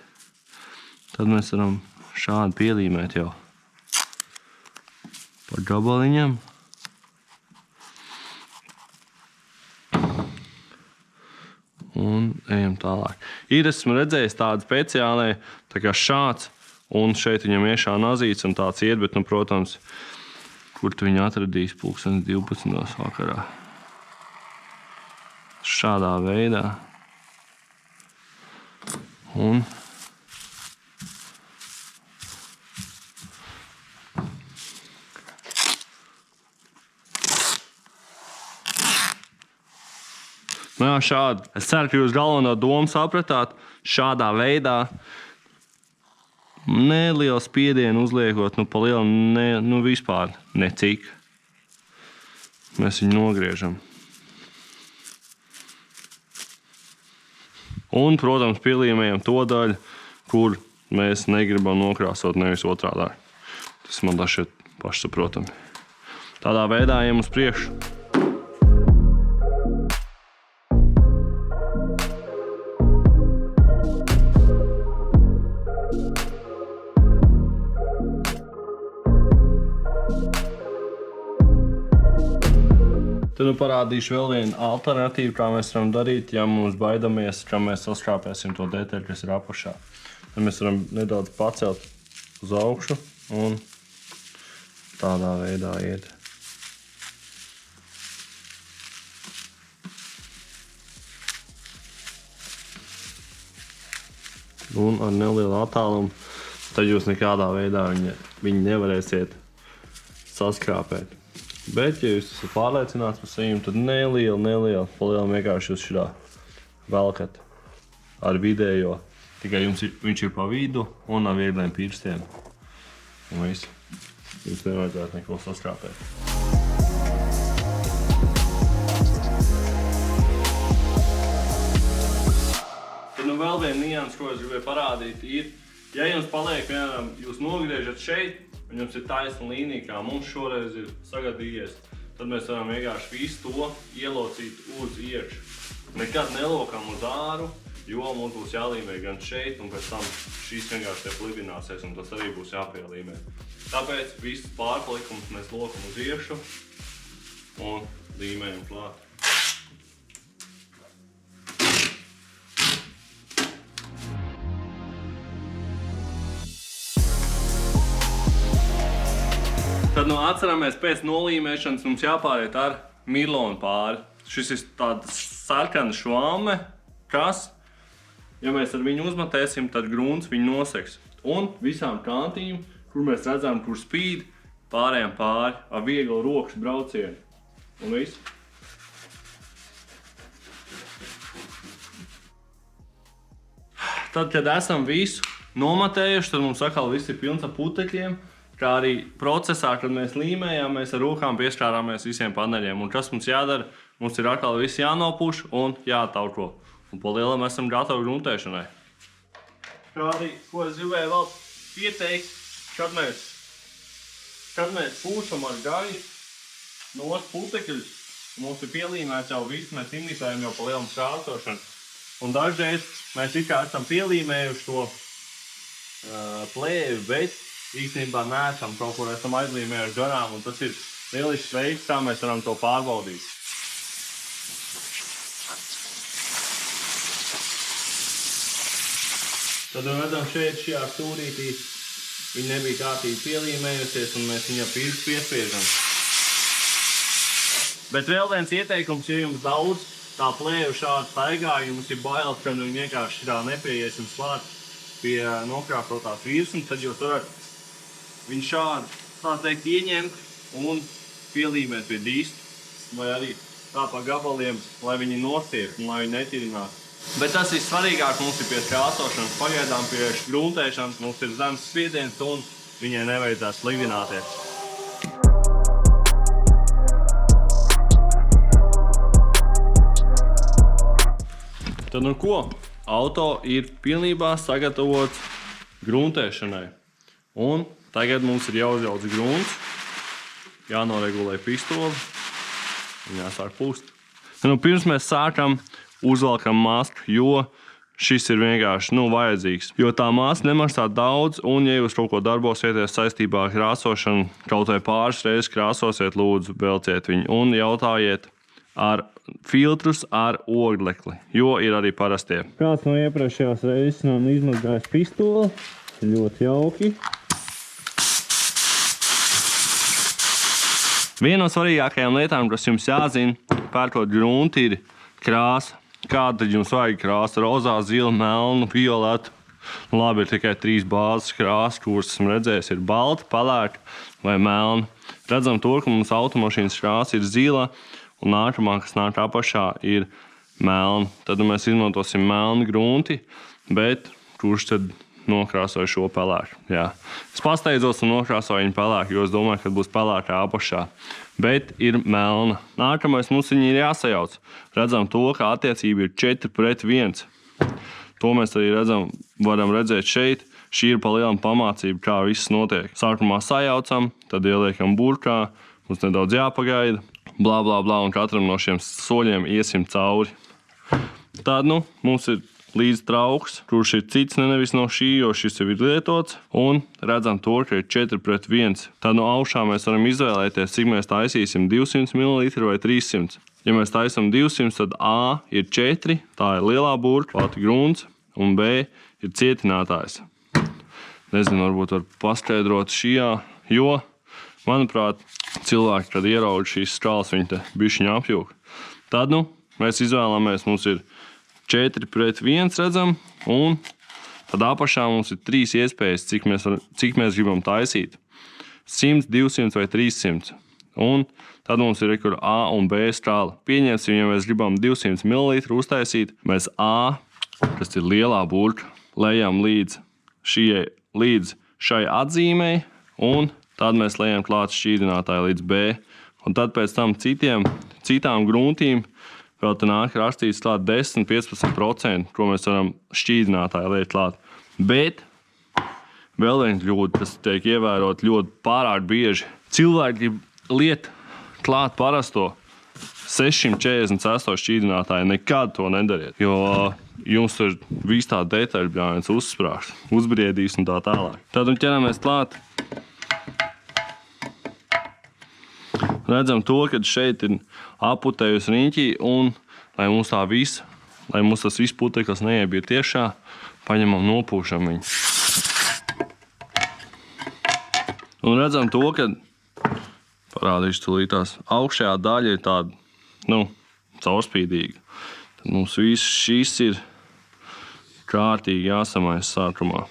tad mēs varam šādi pielīmēt jau par gabaliņam. Un ejam tālāk. Esmu redzējis tādu speciālai, tā kā šāds, un šeit viņam iešā nazīts un tāds iet, bet, nu, protams, kur tu viņu atradīs 12. vakarā. Šādā veidā. Un Nu jā, šādi. Es ceru, ka jūs galveno domu sapratāt. Šādā veidā nelielu spiedienu uzliekot, nu pa lielu, nu vispār necik. Mēs viņu nogriežam. Un, protams, pielīmējam to daļu, kur mēs negribam nokrāsot, nevis otrādā. Tas man šķiet pašsaprotami. Tādā veidā ejam uz priekšu. Tad nu parādīšu vēl vienu alternatīvu, kā mēs varam darīt, ja mums baidamies, ka mēs saskrāpēsim to detaļu, kas ir apakšā. Tad mēs varam nedaudz pacelt uz augšu un tādā veidā iet. Un ar nelielu attālumu, tad jūs nekādā veidā viņu nevarēsiet saskrāpēt. Bet, ja jūs esat pārliecināts par sevi, tad nelielu, vienkārši jūs šitā velkat ar vidējo. Tikai viņš ir pa vidu un ar viegliem pirkstiem. Un viss. Jums nevajadzētu neko saskrāpēt. Tad nu vēl viena nianses, ko es gribēju parādīt, ir, ja jums paliek, piemēram, jūs nogriežat šeit, un jums ir taisna līnija, kā mums šoreiz ir sagadījies, tad mēs varam vienkārši visu to ielocīt uz iekšu. Nekad nelokam uz āru, jo mums būs jālīmē gan šeit, un pēc tam šīs vienkārši te plibināsies, un tas arī būs jāpielīmē. Tāpēc visus pārpalikumus mēs lokam uz iekšu un līmējam klāt. Tad nu atceramies, pēc nolīmēšanas mums jāpāriet ar mirlonu pāri. Šis ir tāds sarkana švāme, kas, ja mēs ar viņu uzmatēsim, tad grunts viņu noseks. Un visām kantīm, kur mēs redzam, kur spīd, pārējām pāri ar vieglu rokas braucienu. Un viss. Tad, kad esam visu nomatējuši, tad mums atkal viss ir pilns ar putekļiem. Kā arī procesā, kad mēs līmējām, mēs ar rokām pieskārāmies visiem paneļiem. Un kas mums jādara? Mums ir atkal viss jānopuš un jātauko. Un pa lielam esam gatavi gruntēšanai. Kā arī, ko es gribēju vēl pieteikt, kad mēs pūšam ar gaisu nost putekļus, mums ir pielīmēts jau viss, mēs imitējam jau pa lielam krāsošanu. Un dažreiz mēs it kā esam pielīmējuši to plēvi, bet īstenībā neesam kaut kur esam aizlīmējuši garām, un tas ir lielisks veids, kā mēs varam to pārbaudīt. Tad redzam šeit šajā stūrītī, viņa nebija kārtīgi pielīmējusies, un mēs viņu pirkstu piespiežam. Bet vēl viens ieteikums, ja jums daudz tā plēju šādi staigā, jums ir bail, ka viņi vienkārši šitā neprieiesim slāt pie nokrāsotās virsmas, tad jūs varat viņu šādi, tā teikt, ieņemt un pielīmēt pie dīsta, vai arī tā pa gabaliem, lai viņi nosiek un lai viņi neķirinās. Bet tas ir svarīgāk, mums ir pie krāsošanas, pagaidām pie gruntēšanas, mums ir zemes spiediens un viņai nevajadzētu slivināties. Tad nu ko? Auto ir pilnībā sagatavots gruntēšanai. Un tagad mums ir jāuzjauc grunts, jānoregulē pistoli un jāsāk pūst. Nu, pirms mēs sākam, uzvelkam masku, jo šis ir vienkārši vajadzīgs. Jo tā maska nemaksā daudz, un ja jūs kaut ko darbosieties saistībā ar krāsošanu, kaut vai pāris reizes krāsosiet, lūdzu, velciet viņu un jautājiet ar filtrus ar oglekli, jo ir arī parastie. Kāds no iepriekšējās reizes nav izmazgājis pistoli, ļoti jauki. Viena no svarīgākajām lietām, kas jums jāzina, pērkot grunti, ir krāsa. Kāda tad jums vajag krāsa? Rozā, zila, melnu, violetu. Labi, ir tikai 3 bāzes krāsas, kuras esmu redzējis, ir balta, pelēka vai melna. Redzam to, ka mums automašīnas krāsa ir zila, un nākamā, kas nāk apakšā, ir melna. Tad mēs izmantosim melnu grunti, bet kurš tad nokrāsoja šo pelēku? Jā. Es pasteidzos un nokrāsoju viņu pelēku, jo es domāju, ka būs pelēkā apakšā. Bet ir melna. Nākamais mums viņi ir jāsajauc. Redzam to, ka attiecība ir 4-1. To mēs arī varam redzēt šeit. Šī ir pa lielam pamācība, kā viss notiek. Sākumā sajaucam, tad ieliekam burkā, mums nedaudz jāpagaida, blā, blā, blā, un katram no šiem soļiem iesim cauri. Tad, mums ir līdz trauks, kurš ir cits, nevis no šī, jo šis jau ir lietots, un redzam to, ka ir 4-1. Tad no augšā mēs varam izvēlēties, cik mēs taisīsim 200 ml vai 300. Ja mēs taisam 200, tad A ir 4, tā ir lielā burka, plati grunts, un B ir cietinātājs. Nezinu, varbūt var paskaidrot šajā, jo, manuprāt, cilvēki, kad ieraudž šīs skālas, viņi te bišķiņa apjūk. Tad, mēs izvēlamies, mums ir 4-1 redzam, un tad apakšā mums ir 3 iespējas, cik mēs gribam taisīt. 100, 200 vai 300. Un tad mums ir kur A un B skāla. Pieņemsim, ja mēs gribam 200 ml uztaisīt, mēs A, kas ir lielā burka, lejam līdz šai atzīmei, un tad mēs lejam klāt šķīdinātāju līdz B. Un tad pēc tam citām gruntīm vēl te nāk rakstīts klāt 10-15%, ko mēs varam šķīdinātāju liet klāt. Bet vēl viena kļūda, kas tiek ievērot ļoti pārāk bieži. Cilvēki grib liet klāt parasto 648 šķīdinātāju, nekad to nedariet, jo jums tur viss tā detaļbļāviens uzsprāgs, uzbriedīs un tā tālāk. Tad ķeramies klāt. Redzam to, ka šeit ir aputējusi riņķī, un lai mums tas viss puteklis neiebiet iekšā, paņemam nopūšam viņu. Un redzam to, ka parādīšu tulītās. Augšējā daļa ir tāda, caurspīdīga. Tad mums viss šis ir kārtīgi jāsamaisa sākumā.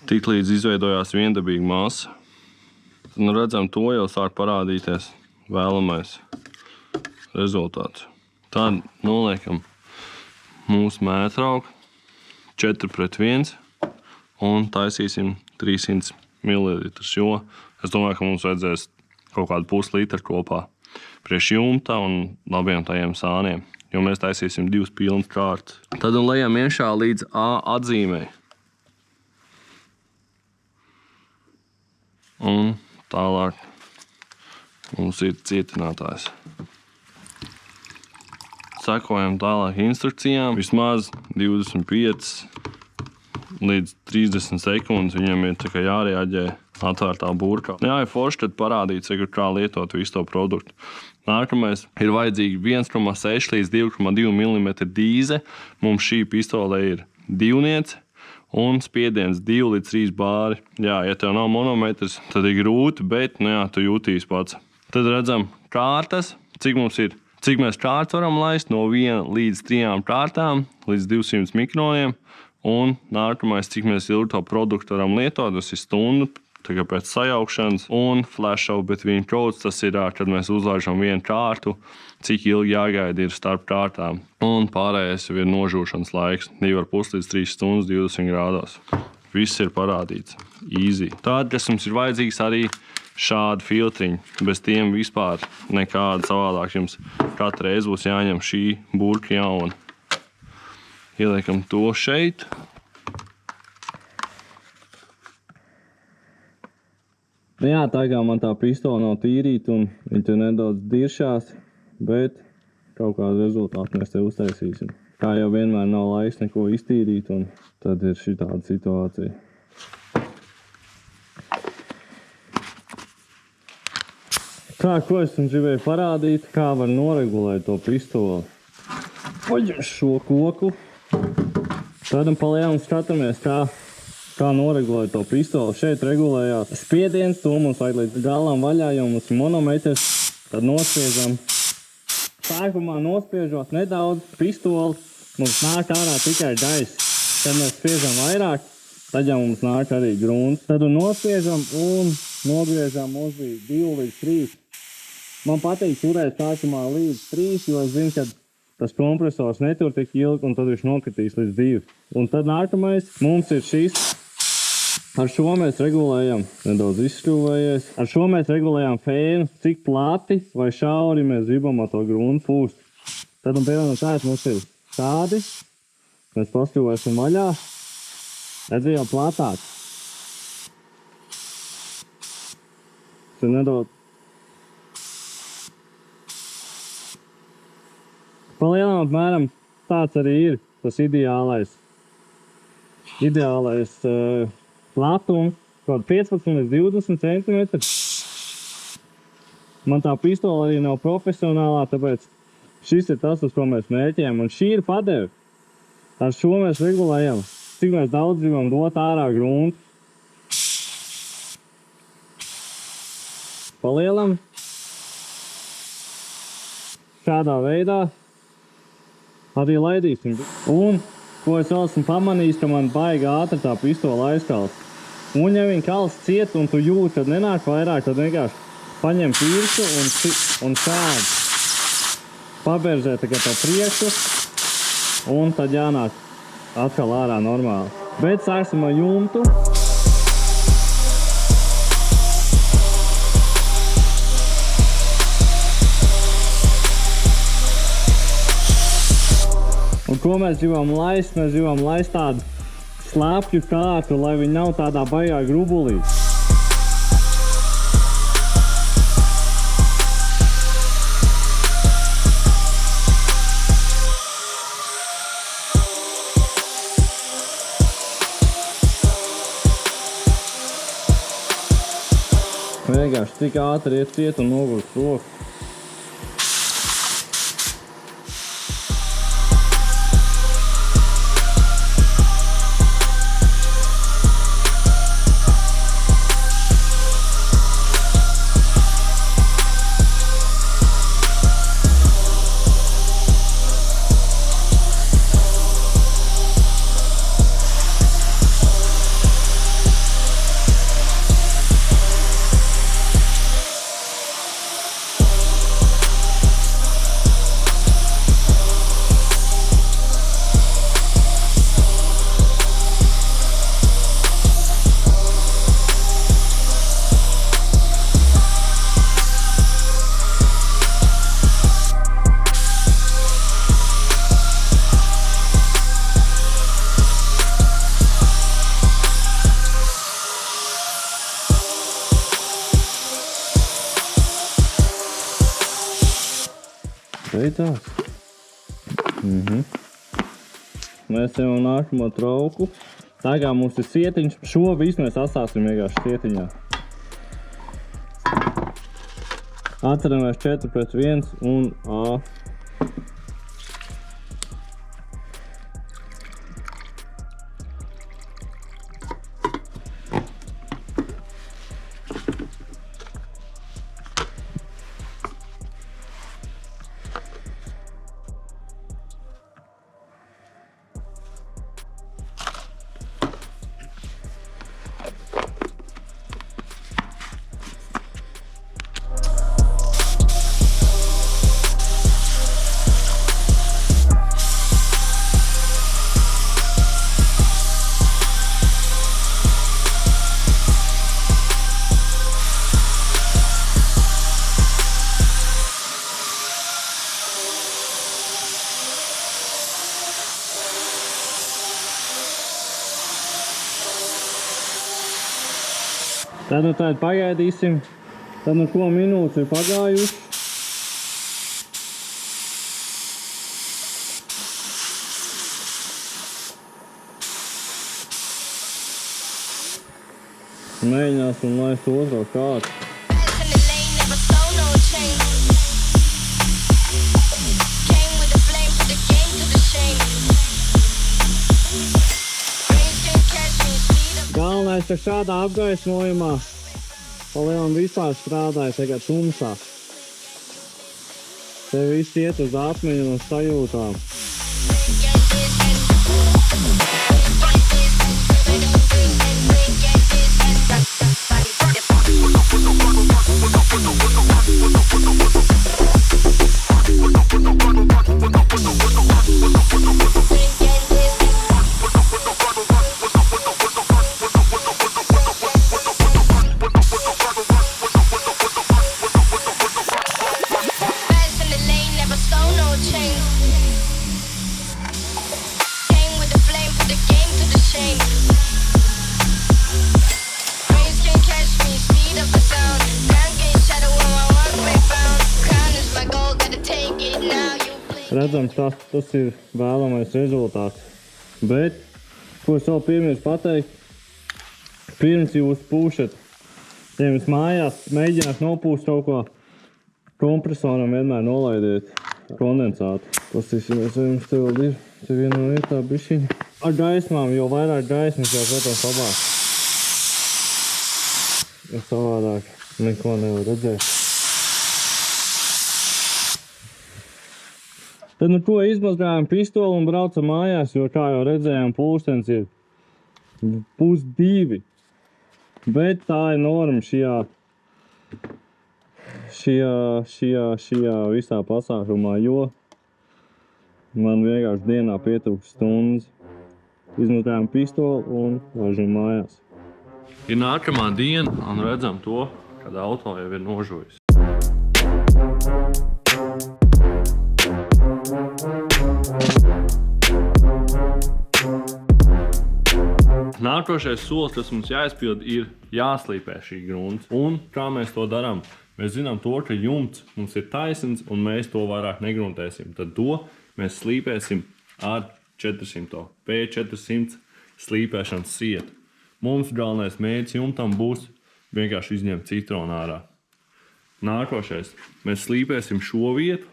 Tik līdz izveidojās viendabīga masa. Tad redzam, to jau sāk parādīties vēlamais rezultāts. Tad noliekam mūsu mētrauku 4-1 un taisīsim 300 ml, jo es domāju, ka mums vajadzēs kaut kādu puslitru kopā priekš jumta un labiem tajiem sāniem, jo mēs taisīsim 2 pilnas kārtas. Tad lejam iekšā līdz A atzīmei. Un tālāk mums ir cietinātājs. Sekojam tālāk instrukcijām. Vismaz 25 līdz 30 sekundes viņam ir tā kā jārēģē atvērtā burkā. Jā, ir forši, kad parādīts, kā lietot visu to produktu. Nākamais ir vajadzīgi 1,6 līdz 2,2 mm dīze. Mums šī pistole ir 2 un spiediens 2 līdz 3 bāri. Jā, ja tev nav monometrs, tad ir grūti, bet, tu jūtīs pats. Tad redzam kārtas, cik mēs kārtas varam laist no 1 līdz 3 kārtām, līdz 200 mikroniem. Un nākamais, cik mēs ilgi to produktu varam lietot, tas ir stundu, tagad pēc sajaukšanas, un flash out between coats, tas ir, kad mēs uzlaižam vienu kārtu, cik ilgi jāgaida ir starp kārtām. Un pārējais ir nožūšanas laiks, 2,5 līdz 3 stundas 20 grādos. Viss ir parādīts. Easy. Tad, kas mums ir vajadzīgs arī šādi filtriņi. Bez tiem vispār nekāda savādāk. Jums katru reizi būs jāņem šī burka jauna. Ieliekam to šeit. Jā, tā kā man tā pistola nav tīrīta un viņa te nedaudz diršās, bet kaut kādu rezultātu mēs te uztaisīsim. Kā jau vienmēr nav laiks neko iztīrīt, un tad ir šī tāda situācija. Ko es jums gribēju parādīt, kā var noregulēt to pistoli. Paņem šo koku. Tad palielam skatāmies, kā noregulēt to pistoli. Šeit regulējās spiediens, to mums vajag līdz galam vaļā, jo mums ir monometrs. Tad nospiežam. Sākumā nospiežot nedaudz pistoli, mums nāk ārā tikai gaiss. Tad mēs spiežam vairāk, tad jau mums nāk arī grunts. Tad nospiežam un nogriežam, mums bija 2 līdz 3. Man patīk turēt sākumā līdz 3, jo es zinu, ka tas kompresors netur tik ilgi, un tad viņš nokritīs līdz 2. Un tad nākamais mums ir šis. Ar šo mēs regulējam, nedaudz izšķūvējies, ar šo mēs regulējam fēnu, cik plati vai šauri mēs gribam ar to gruntu pūst. Tad, un piemēram, tāds mums ir tādi, mēs pašķūvēsim vaļā, redzi jau platāk. Tas ir nedaudz. Palielam apmēram tāds arī ir tas ideālais platums, kaut 15 līdz 20 cm. Man tā pistola arī nav profesionālā, tāpēc šis ir tas, uz ko mēs mērķējam. Un šī ir padeve. Ar šo mēs regulējam, cik mēs daudz gribam dot ārā gruntu. Palielam. Šādā veidā arī laidīsim. Un, ko es vēl esmu pamanījis, ka man baigi ātri tā pistola aizkals. Un, ja viņa kals ciet un tu jūti, tad nenāk vairāk, tad vienkārši paņem pirkstu un šādi paberzē tikai pa priekšu, un tad jānāk atkal ārā normāli. Bet sāksim ar jumtu. Un ko mēs gribam laist? Mēs gribam laist tādu slāpju kārtu, lai viņi nav tādā baigā grubulī. Vienkārši tik ātri iet ciet un nogurst roku. Beidzās. Mēs jau nākamo trauku. Tagad mums ir sietiņš. Šo visu mēs atstāsim vienkārši sietiņā. Atceramies 4-1 un A. Tad nu tādu pagaidīsim, tad nu ko minūtes ir pagājuši. Mēģināsim laist otro kārtu. Galvenais, ka šādā apgaismojumā palielam vispār strādāja tagad tumsā. Te viss iet uz atmiņu un sajūtām. redzam, tas ir vēlamais rezultāts. Bet, ko es vēl pirms pateikt, pirms jūs pūšat, ja jums mājās mēģināt nopūst kaut ko, kompresoram vienmēr nolaidiet kondensātu. Pastīsimies, vai jums te vēl ir. Te vienā vietā bišķiņa. Ar gaismām, jo vairāk gaismas jau, protams, labāk. Ja savādāk neko nevar redzēt. Tad nu ko izmazgājam pistoli un braucam mājās, jo kā jau redzējām, pulkstens ir 1:02. Bet tā ir norma šajā visā pasākumā, jo man vienkārši dienā pietrūkst stundas. Izmazgājam pistoli un laižam mājās. Ir nākamā diena un redzam to, kad auto jau ir nožojis. Nākošais solis, kas mums jāizpild, ir jāslīpē šī grunts. Un kā mēs to darām? Mēs zinām to, ka jumts mums ir taisns un mēs to vairāk negruntēsim. Tad to mēs slīpēsim ar 400 P400 slīpēšanas sietu. Mums galvenais mērķis jumtam būs vienkārši izņemt citronu ārā. Nākošais. Mēs slīpēsim šo vietu,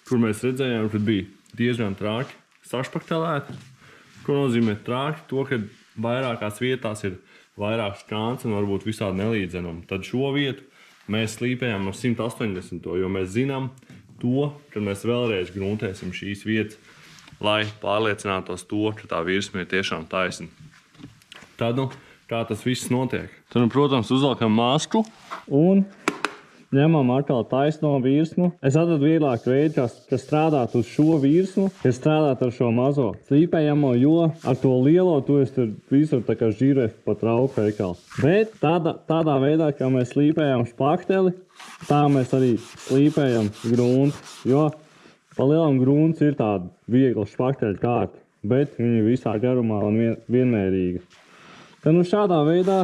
kur mēs redzējām, kad bija diezgan trāki sašpaktelēti. Ko nozīmē trāki? To, ka vairākās vietās ir vairāk skāns un varbūt visādi nelīdzenumi. Tad šo vietu mēs slīpējām ar 180, jo mēs zinām to, ka mēs vēlreiz gruntēsim šīs vietas, lai pārliecinātos to, ka tā virsma ir tiešām taisna. Tad, kā tas viss notiek? Tad, protams, uzvelkam masku. Un ņemam atkal taisno virsmu. Es atradu vieglāku veidu, kas strādāt uz šo virsmu, kas strādāt ar šo mazo slīpējamo, jo ar to lielo to es tur visur tā kā žiref pa trauku veikalu. Bet tādā veidā, kā mēs slīpējam špakteli, tā mēs arī slīpējam gruntu, jo pa lielam grunts ir tāda viegla špakteļa kārta, bet viņi visā garumā un vienmērīga. Tad nu šādā veidā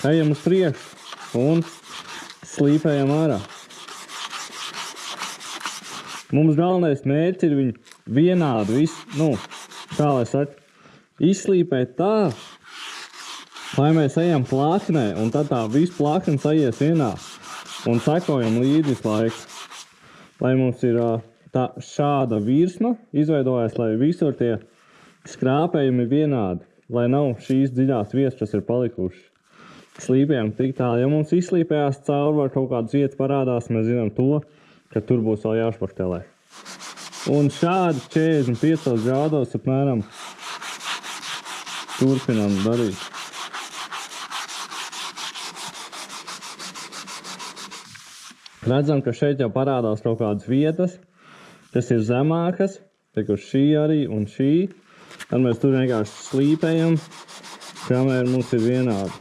ejam uz priekšu un slīpējam ārā. Mums galvenais mērķis ir viņu vienādi, kā lai saka, izslīpēt tā, lai mēs ejam plaknē, un tad tā viss plaknes aies vienā, un sekojam līdzi laiku. Lai mums ir tā šāda virsma izveidojas, lai visur tie skrāpējumi vienādi, lai nav šīs dziļās vietas, kas ir palikušas. Slīpējam tik tālu. Ja mums izslīpējās cauri vai kaut kādas vietas parādās, mēs zinām to, ka tur būs vēl jāšpaktelē. Un šādi 45 grādos apmēram turpinām darīt. Redzam, ka šeit jau parādās kaut kādas vietas, kas ir zemākas, kur šī arī un šī. Tad mēs tur vienkārši slīpējam, kamēr mums ir vienādi.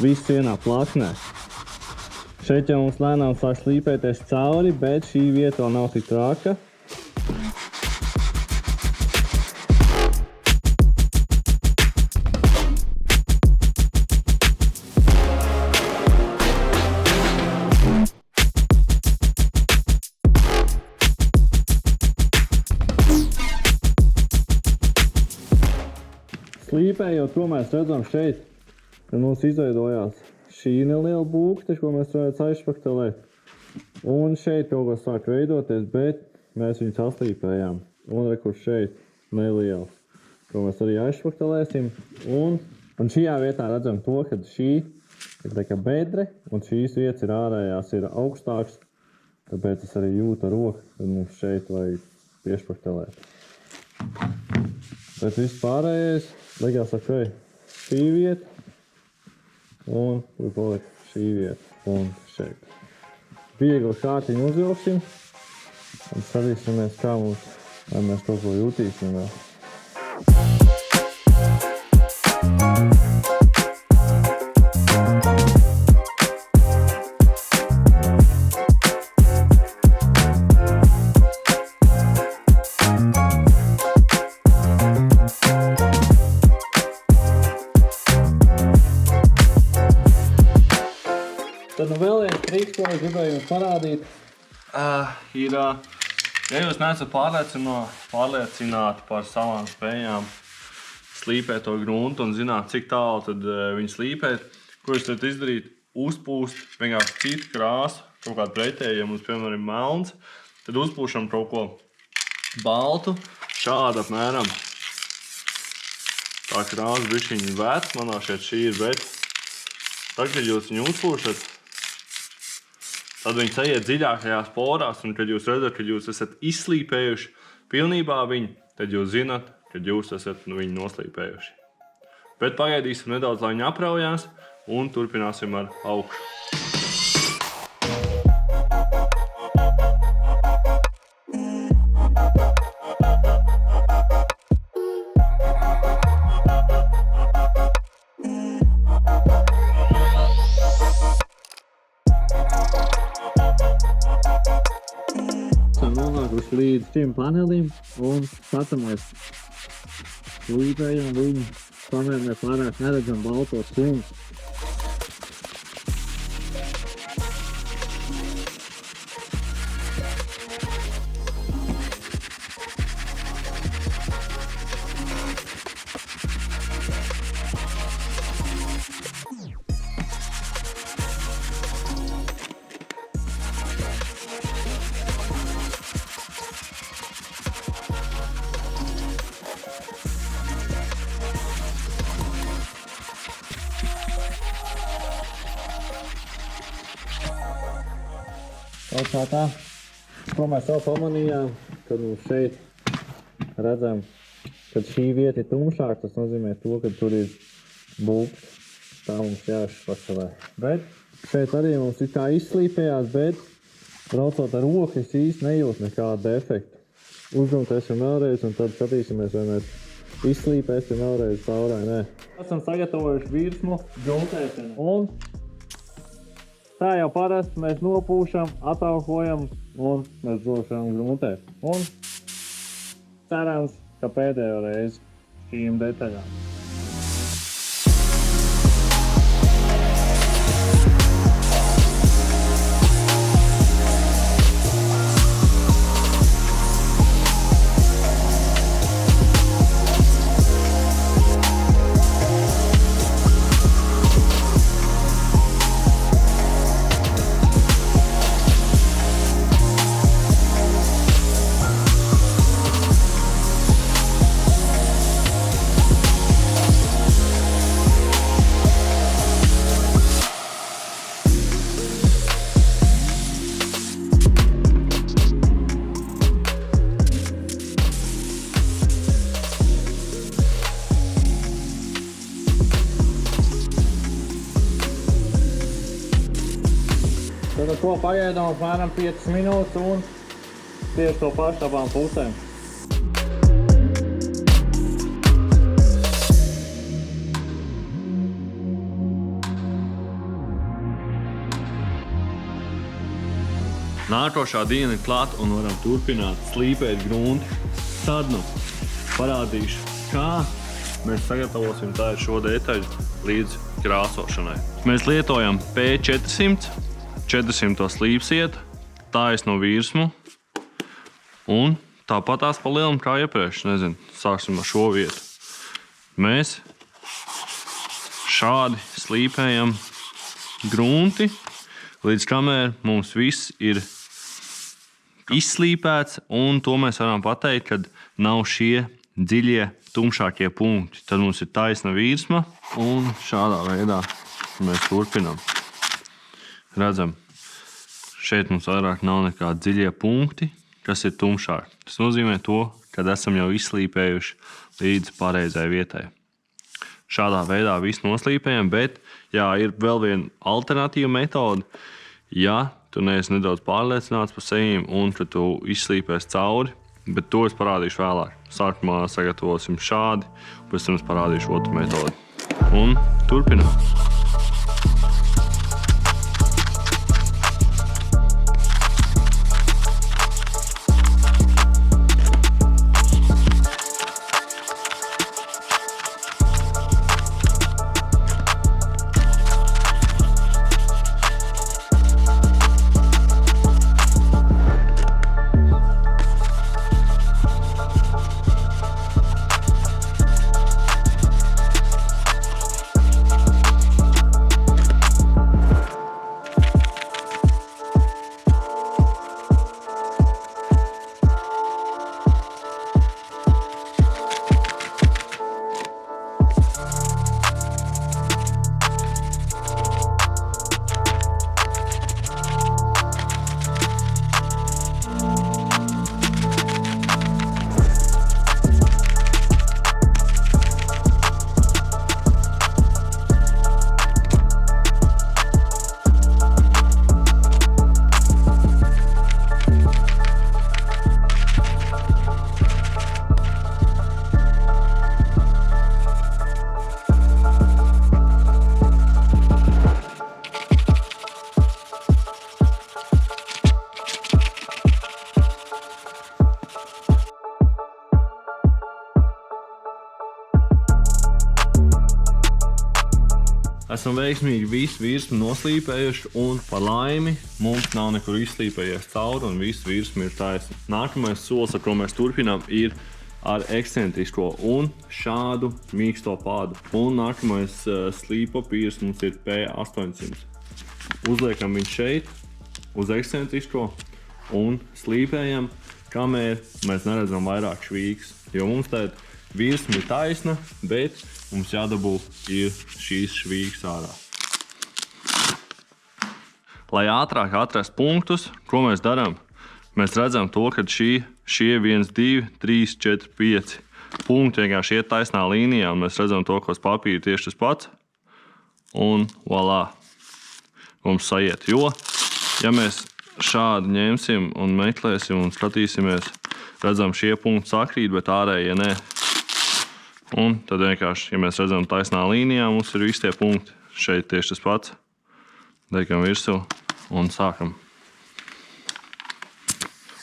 Viss vienā plaknē. Šeit jau mums lēnām sāk slīpēties cauri, bet šī vieta vēl nav tik traka. Slīpējot, ko mēs redzam šeit, kad mums izveidojās šī neliela būkte, ko mēs varētu aizšpaktelēt. Un šeit kaut kas sāk veidoties, bet mēs viņu saslīpējām. Un rekur šeit neliela, ko mēs arī aizšpaktelēsim. Un šajā vietā redzam to, ka šī ir tā kā bedre, un šīs vietas ir ārējās, ir augstāks. Tāpēc es arī jūtu ar roku, kad mums šeit vajag piešpaktelēt. Bet viss pārējais likās ok, šī vieta un tur paliek šī vieta un šeit. Viegli kārtiņu uzvilksim un sadīsimies, kā mēs kaut ko jūtīsim vēl. Tad nu vēl viens triks, ko es gribēju jums parādīt. Ir Ja jūs neesat pārliecināti par savām spējām slīpēt to gruntu un zināt, cik tālu tad viņi slīpēt, ko jūs varat izdarīt? Uzpūst vienkārši citu krāsu, kaut kādu pretēju, ja mums, piemēram, ir melns, tad uzpūšam kaut ko baltu, šādi apmēram. Tā krāsa bišķiņa vec, manā šeit šī ir, bet tad, kad jūs viņu uzpūšat, tad viņi aiziet dziļākajās porās, un kad jūs redzat, ka jūs esat izslīpējuši pilnībā viņu, tad jūs zinat, kad jūs esat viņu noslīpējuši. Bet pagaidīsim nedaudz, lai viņi apraujās, un turpināsim ar augšu. Nonākuši līdz šim panelim un skatāmies. Slīpējam viņu, kamēr mēs vairāk neredzam baltos šķiņus. Tā. Ko mēs vēl pamanījām, kad mums šeit redzam, kad šī vieta ir tumšāka, tas nozīmē to, ka tur ir bulks. Tā mums jāšpacelē. Bet šeit arī mums ir kā izslīpējās, bet braucot ar roku es īsti nejūtu nekādu defektu. Uzgrumtēsim vēlreiz un tad skatīsimies, vai mēs izslīpēsim vēlreiz caurē. Nē. Esam sagatavojuši virsmu grumtēšanu. Un tā jau parasti mēs nopūšam, atauhojam un mēs drošam gruntē. Un cerams, ka pēdējo reizi šīm detaļām. Tad ko pagaidām apmēram 5 minūtes un tieši to pašu abām pusēm. Nākošā diena ir klāt un varam turpināt slīpēt grunti. Tad nu parādīšu, kā mēs sagatavosim tā šo detaļu līdz krāsošanai. Mēs lietojam P400. 400 slīpsiet, taisno virsmu un tāpatās pa lielam kā iepriekš. Nezinu, sāksim ar šo vietu. Mēs šādi slīpējam grunti, līdz kamēr mums viss ir izslīpēts, un to mēs varam pateikt, kad nav šie dziļie, tumšākie punkti. Tad mums ir taisna virsma, un šādā veidā mēs turpinām. Redzam, šeit mums vairāk nav nekādi dziļie punkti, kas ir tumšāki. Tas nozīmē to, kad esam jau izslīpējuši līdz pareizai vietai. Šādā veidā visu noslīpējam, bet jā, ir vēl viena alternatīva metode. Ja tu neesi nedaudz pārliecināts par sevīm un ka tu izslīpēs cauri, bet to es parādīšu vēlāk. Sākumā sagatavosim šādi, pēc tam es parādīšu otru metodi. Un turpinām. esam veiksmīgi visu virsmu noslīpējuši, un par laimi mums nav nekur izslīpējies cauri, un visu virsmu ir taisni. Nākamais solis, ar ko mēs turpinām, ir ar ekscentrisko un šādu mīksto pādu. Un nākamais slīpapīrs mums ir P800. Uzliekam viņu šeit, uz ekscentrisko, un slīpējam, kamēr mēs neredzam vairāk švīgas. Jo mums tāda virsma ir taisna, bet mums jādabū ir šīs švīgas ārā. Lai ātrāk atrast punktus, ko mēs darām, mēs redzam to, ka šie 1, 2, 3, 4, 5 punkti vienkārši iet taisnā līnijā, un mēs redzam to, ka uz papīra tieši tas pats, un voilà, mums sajiet. Jo, ja mēs šādi ņemsim un meklēsim un skatīsimies, redzam, šie punkti sakrīt, bet ārējie nē. Un tad vienkārši, ja mēs redzam taisnā līnijā, mums ir visi tie punkti. Šeit tieši tas pats. Liekam virsū un sākam.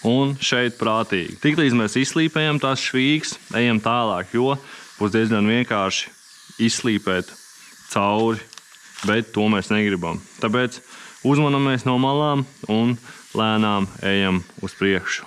Un šeit prātīgi. Tiklīdz mēs izslīpējam tās švīgas, ejam tālāk, jo būs diezgan vienkārši izslīpēt cauri, bet to mēs negribam. Tāpēc uzmanamies no malām un lēnām ejam uz priekšu.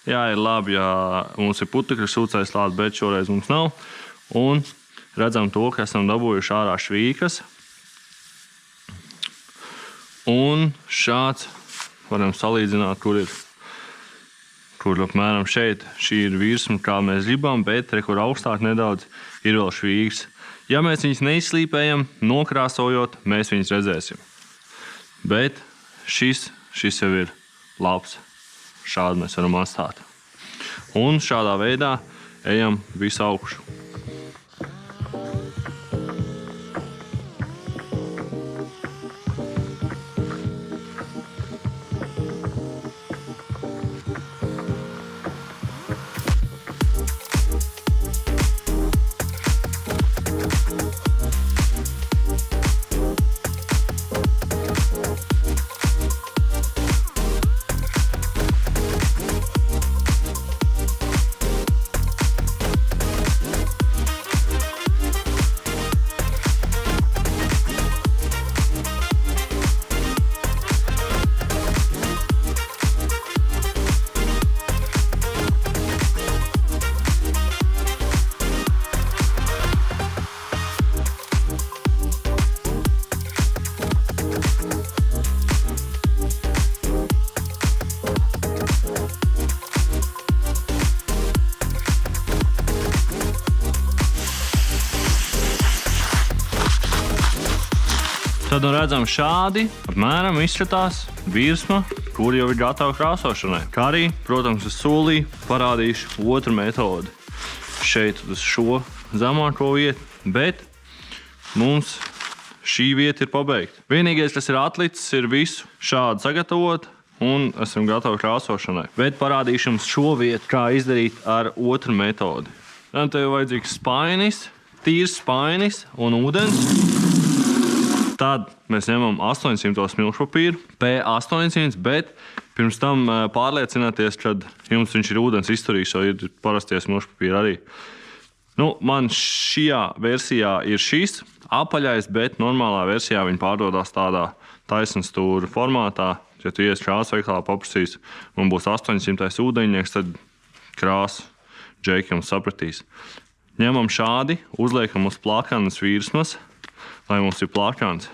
Jā, ir labi, ja mums ir putekļu sūcējs klāt, bet šoreiz mums nav. Un redzam to, ka esam dabūjuši ārā švīkas. Un šāds varam salīdzināt, kur apmēram šeit. Šī ir virsma, kā mēs gribam, bet kur augstāk nedaudz ir vēl švīgas. Ja mēs viņus neizslīpējam, nokrāsojot, mēs viņus redzēsim. Bet šis jau ir labs. Šādi mēs varam atstāt. Un šādā veidā ejam visu augšu. Tad redzam šādi, apmēram izskatās virsma, kur jau ir gatava krāsošanai. Kā arī, protams, uz solī parādīšu otru metodi. Šeit uz šo zemāko vietu, bet mums šī vieta ir pabeigta. Vienīgais, kas ir atlicis, ir visu šādi sagatavot un esam gatavi krāsošanai. Bet parādīšu jums šo vietu, kā izdarīt ar otru metodi. Tad tev ir vajadzīgs spainis, tīrs spainis un ūdens. Tad mēs ņemam 800 smilšpapīru, P800, bet pirms tam pārliecināties, kad jums viņš ir ūdens izturīgs, jo ir parastie smilšpapīri arī. Man šajā versijā ir šis apaļais, bet normālā versijā viņi pārdodās tādā taisnstūra formātā. Ja tu ies krāsveikalā paprasīs, man būs 800 ūdeņnieks, tad krāsu džeki jums sapratīs. Ņemam šādi, uzliekam uz plakanas virsmas, lai mums ir plakans.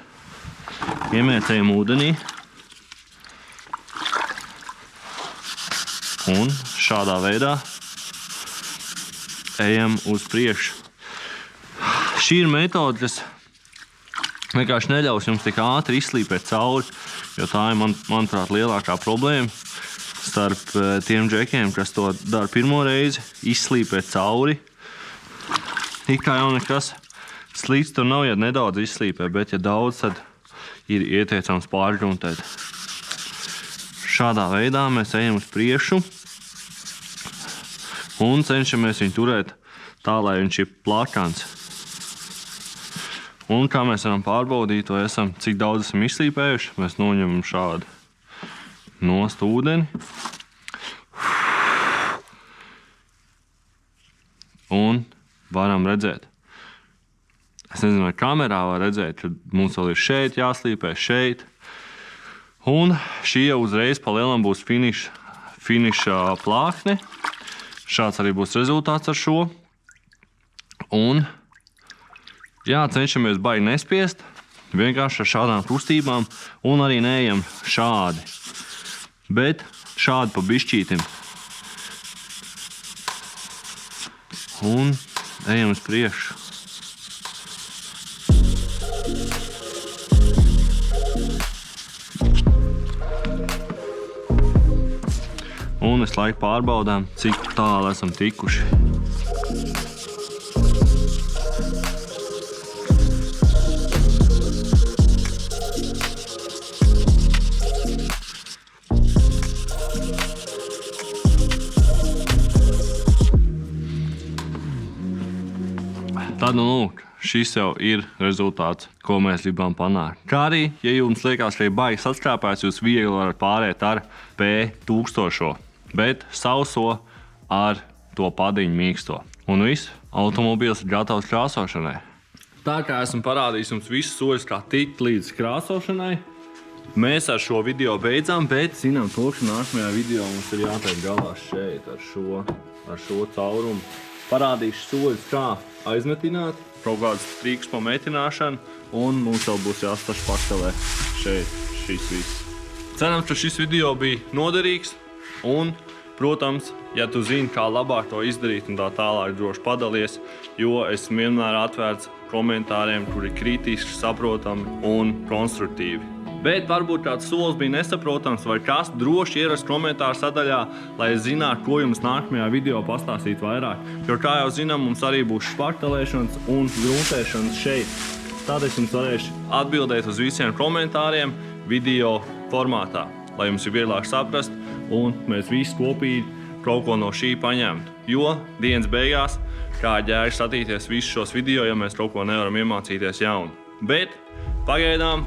Iemiecējam ūdenī. Un šādā veidā ejam uz priekšu. Šī ir metode, kas vienkārši neļaus jums tik ātri izslīpēt cauri, jo tā ir, manuprāt, lielākā problēma starp tiem džekiem, kas to dara pirmo reizi, izslīpēt cauri. It kā jau nekas. Slīds tur nav, ja nedaudz izslīpē, bet ja daudz, tad ir ieteicams pārgruntēt. Šādā veidā mēs ejam uz priekšu un cenšamies viņu turēt tā, lai viņš ir plakans. Un kā mēs varam pārbaudīt, vai cik daudz esam izslīpējuši, mēs noņemam šādu nost ūdeni. Un varam redzēt. Es nezinu, vai kamerā var redzēt, ka mums vēl ir šeit jāslīpē, šeit. Un šī jau uzreiz pa lielam būs finiša plākne. Šāds arī būs rezultāts ar šo. Un jā, cenšamies baigi nespiest, vienkārši ar šādām kustībām un arī neejam šādi. Bet šādi pa bišķītim. Un ejam uz priekšu. Un visu laiku pārbaudām, cik tālu esam tikuši. Tad, lūk, šis jau ir rezultāts, ko mēs gribam panākt. Kā arī, ja jums liekas, ka ir baigi saskāpēts, jūs viegli varat pārēt ar P1000, bet sauso ar to padiņu mīksto. Un viss, automobīls ir gatavs krāsošanai. Tā kā esmu parādījis jums visus soļus, kā tikt līdz krāsošanai, mēs ar šo video beidzām, bet zinām to, ka nākamajā video mums ir jātiek galā šeit ar šo caurumu. Parādīšu soļus, kā aizmetināt, kaut kādas trīks pa metināšanu, un mums vēl būs jāstašpaktelē šeit šis viss. Cerams, ka šis video bija noderīgs, un, protams, ja tu zini, kā labāk to izdarīt un tā tālāk, droši padalies, jo esmu vienmēr atvērts komentāriem, kuri kritiski, saprotami un konstruktīvi. Bet varbūt kāds solis bija nesaprotams vai kas, droši ierast komentāru sadaļā, lai es zinātu, ko jums nākamajā video pastāstīt vairāk. Jo, kā jau zinām, mums arī būs špaktelēšanas un gruntēšanas šeit. Tad es jums varēšu atbildēt uz visiem komentāriem video formātā, lai jums ir vieglāk saprast un mēs visi kopīgi kaut ko no šī paņemtu. Jo dienas beigās, kā ģēri skatīties visus šos video, ja mēs kaut ko nevaram iemācīties jaunu. Bet pagaidām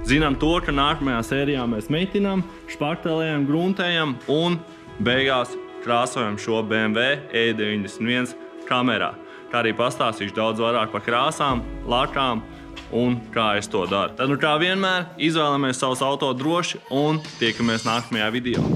zinām to, ka nākamajā sērijā mēs metinām, špaktelējam, gruntējam un beigās krāsojam šo BMW E91 kamerā. Kā arī pastāstīšu daudz vairāk par krāsām, lakām un kā es to daru. Tad, kā vienmēr, izvēlamies savus auto droši un tiekamies nākamajā video.